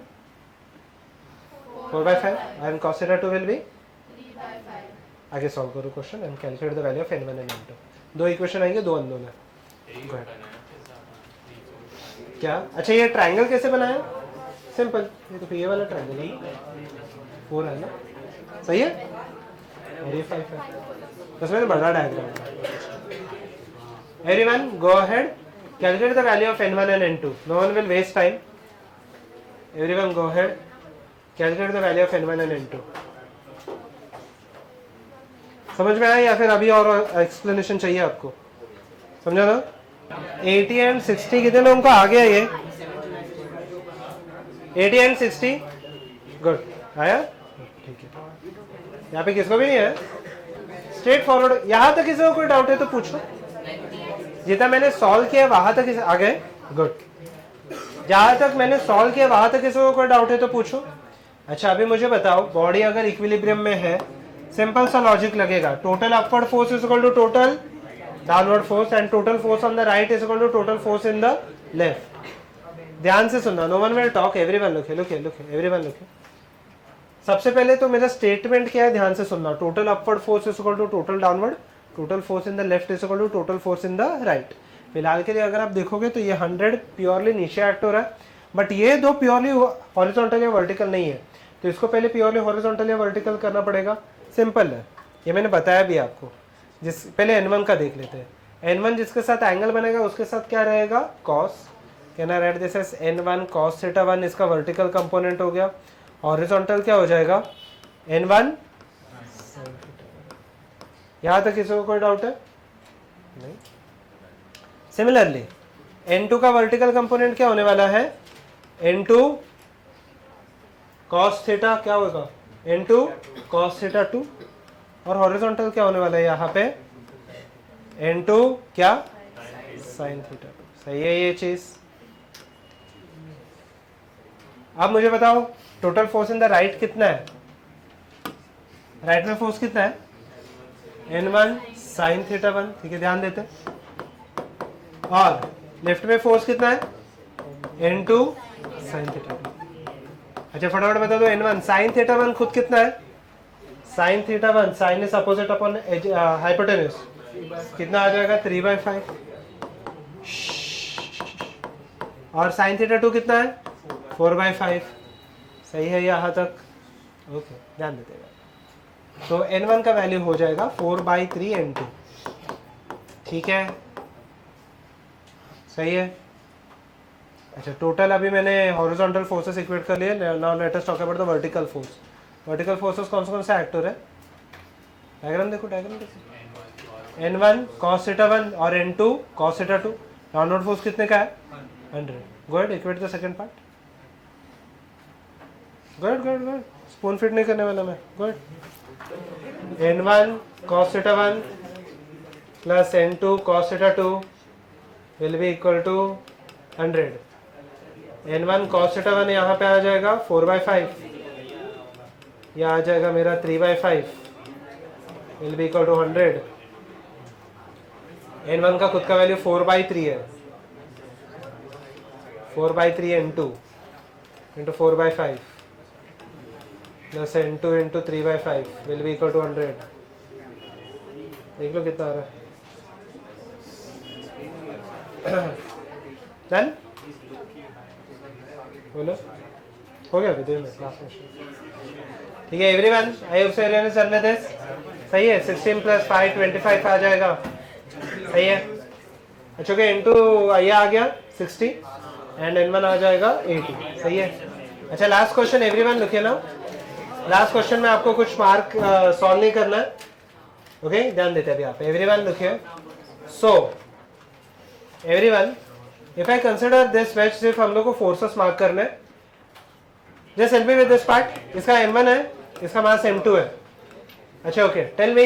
4/5 and cos theta 2 will be. आगे सॉल्व करो question and calculate the value of n1 and n2. 2 equation आएंगे, 2 अननोन है. क्या? अच्छा ये ट्रायंगल कैसे बनाया? सिंपल. ये तो ये वाला ट्रायंगल है, 4 है ना. सही है. और ये 5 है. उसमें बड़ा डायग्राम है. Everyone go ahead, calculate the value of n1 and n2. No one will waste time. Everyone go ahead, calculate the value of n1 and n2. समझ में आया या फिर अभी और एक्सप्लेनेशन चाहिए आपको? समझा ना? 80 एंड 60 कितने लोगों को आ गया? ये 80 एंड 60 गुड आया. ठीक है. यहाँ पे किसको भी नहीं है? Straight forward. यहाँ तक किसी को कोई डाउट है तो पूछो. जितना मैंने सॉल्व किया वहां तक आ गए? गुड. जहां तक मैंने सॉल्व किया वहां तक किसी को कोई डाउट है तो पूछो. अच्छा अभी मुझे बताओ, बॉडी अगर इक्विलिब्रियम में है, सिंपल सा लॉजिक लगेगा. Total upward force is equal to total downward force and total force on the right is equal to total force in the left. ध्यान से सुनना. No one will talk. Everyone look everyone look. सबसे पहले तो मेरा statement क्या है ध्यान से सुनना. Total upward force is equal to total downward, total force in the left is equal to total force in the right. फिलहाल के लिए अगर आप देखोगे तो ये 100 प्योरली नीचे एक्ट हो रहा है, बट ये दो प्योरली हॉरिजॉन्टल या वर्टिकल नहीं है. तो इसको पहले प्योरली हॉरिजॉन्टल या वर्टिकल करना पड़ेगा. सिंपल है, ये मैंने बताया भी आपको. जिस पहले n1 का देख लेते हैं. n1 जिसके साथ एंगल बनेगा उसके साथ क्या रहेगा? cos. Can I write this as n1 cos theta 1. इसका वर्टिकल कंपोनेंट हो गया. हॉरिजॉन्टल क्या हो जाएगा? n1. यहां तक किसी को कोई डाउट है? नहीं. सिमिलरली n2 का वर्टिकल कंपोनेंट क्या होने वाला है? n2 cos थीटा क्या होगा? n2 cos theta 2. और हॉरिजॉन्टल क्या होने वाला है यहाँ पे? n2 क्या? sin theta 2. सही है ये चीज. अब मुझे बताओ total force in the right कितना है? राइट में फोर्स कितना है? n1 sin theta 1. ठीक है, ध्यान देते. और लेफ्ट में फोर्स कितना है? n2 sin theta 2. अच्छा फटाफट बता दो. n1 sin थीटा 1 खुद कितना है? sin theta 1, sin is opposite upon hypotenuse. कितना आ जाएगा? 3/5. और sin थीटा 2 कितना है? 4/5. सही है यहाँ तक? ओके, ध्यान देते हैं. तो n1 का वैल्यू हो जाएगा 4/3 n2. ठीक है, सही है. अच्छा टोटल अभी मैंने हॉरिजॉन्टल फोर्सेस इक्वेट कर लिए. Now let us talk about the vertical force. Vertical forces कौन से एक्ट हो रहे हैं? डायग्राम देखो. n1 cos थीटा 1 और n2 cos theta 2. Downward force कितने का है? 100. Go ahead, equate the second part. Go ahead. Spoon fit नहीं करने वाला मैं. Go ahead. n1 cos theta 1 plus n2 cos theta 2 will be equal to 100. n1 cos theta 1 यहाँ पे आ जाएगा 4/5, यह आ जाएगा मेरा 3/5 will be equal to 100। n1 का खुद का वैल्यू 4/3 है, 4/3 n2 into 4/5 plus n2 into 3/5 will be equal to 100। देख लो कितना आ रहा है। डन, बोलो हो गया विदिन में क्लास में। ठीक है everyone, I hope so everyone is done with this. सही है, 16 प्लस 5 25 आ जाएगा। सही है, अच्छा ओके, इनटू ये आ गया 60 एंड n1 आ जाएगा 80। सही है। अच्छा लास्ट क्वेश्चन एवरीवन, लुकिए ना, लास्ट क्वेश्चन में आपको कुछ मार्क सॉल्व नहीं करना है। ओके ध्यान देते हैं अभी आप एवरीवन, लुकिए। So everyone, if I consider this wedge, सिर्फ हम लोग को फोर्सेस मार्क करना है। Just help me with this part. इसका m1 है, इसका मास m2 है। अच्छा okay, tell me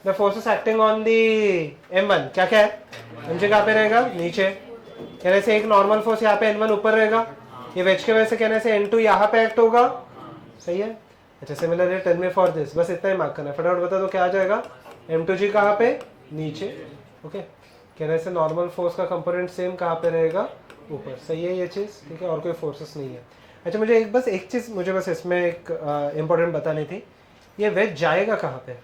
the forces acting on the m1 क्या क्या है। mj कहाँ पे रहेगा, नीचे। कहने से एक नॉर्मल फोर्स यहाँ पे n1 ऊपर रहेगा, ये वेज के वजह से कहने से n2 यहाँ पे एक्ट होगा। सही है। अच्छा similarly tell me for this, बस इतना ही मार्क करना है, फटाफट बता दो क्या आ जाएगा। m2g कहाँ पे, नीचे। ओके, कहने से नॉर्मल फोर्स का कंपोनेंट सेम कहाँ पे रहेगा, ऊपर। सही है ये चीज़, ठीक है, और कोई फोर्सेस नहीं है। अच्छा मुझे एक चीज़ मुझे बस इसमें एक इम्पोर्टेंट बतानी थी, ये वेज जाएगा कहाँ पे,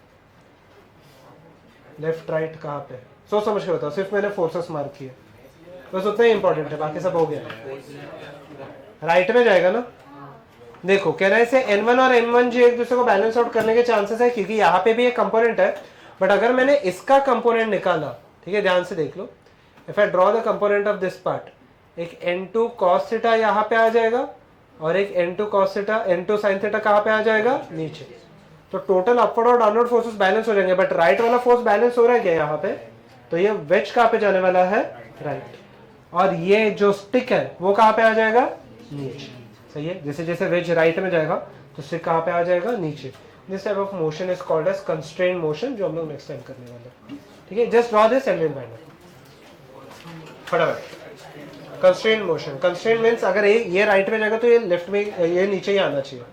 लेफ्ट राइट कहाँ पे, सोच समझ के बताओ। सिर्फ मैंने फोर्सेस मार्क किए, बस उतना ही इंपॉर्टेंट है, बाकी सब हो गया। राइट में जाएगा ना। देखो कह रहे हैं n1 और m1 एक दूसरे को बैलेंस आउट करने के चांसेस है, क्योंकि यहाँ पे भी एक कंपोनेंट है, बट अगर मैंने इसका कंपोनेंट निकाला, ठीक है ध्यान से देख लो, if I draw the component of this part, एक n2 cos थीटा यहाँ पे आ जाएगा और एक n2 cos theta, n2 sin theta कहाँ पे आ जाएगा, नीचे। तो टोटल अपवर्ड और डाउनवर्ड फोर्सेस बैलेंस हो जाएंगे, बट राइट वाला फोर्स बैलेंस हो रहा है क्या यहाँ पे, तो ये वेज कहाँ पे जाने वाला है, राइट। और ये जो स्टिक है वो कहाँ पे आ जाएगा, नीचे। सही है, जैसे जैसे वेज राइट में जाएगा तो स्टिक कहाँ पे आ जाएगा, नीचे। This type of motion is called as constrain motion, जो हम लोग नेक्स्ट टाइम करने वाले हैं। ठीक है, just draw this and then find out फटाफट। कंस्ट्रेन मोशन, कंस्ट्रेन मींस अगर ये राइट में जाएगा तो ये लेफ्ट में, ये नीचे ही आना चाहिए।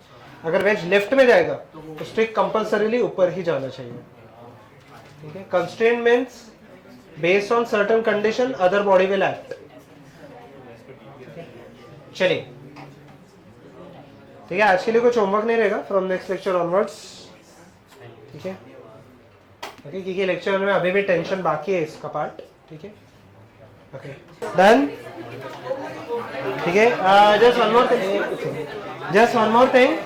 अगर वेज लेफ्ट में जाएगा तो स्टिक कंपल्सरीली ऊपर ही जाना चाहिए। ठीक है, constrain means based on certain condition other body will act. चलिए ठीक है, आज के लिए कुछ होमवर्क नहीं रहेगा फ्रॉम नेक्स्ट लेक्चर ऑनवर्ड्स। ठीक है ओके, क्योंकि लेक्चर में अभी भी टेंशन बाकी है इसका पार्ट। ठीक है ओके डन। ठीक है, जस्ट वन मोर थिंग,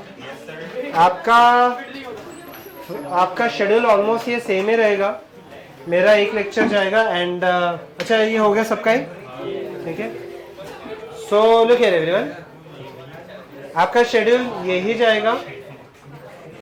आपका शेड्यूल ऑलमोस्ट ये सेम ही रहेगा। मेरा एक लेक्चर जाएगा एंड अच्छा ये हो गया सबका ही। ठीक है, सो लुक हियर एवरीवन, आपका शेड्यूल यही जाएगा।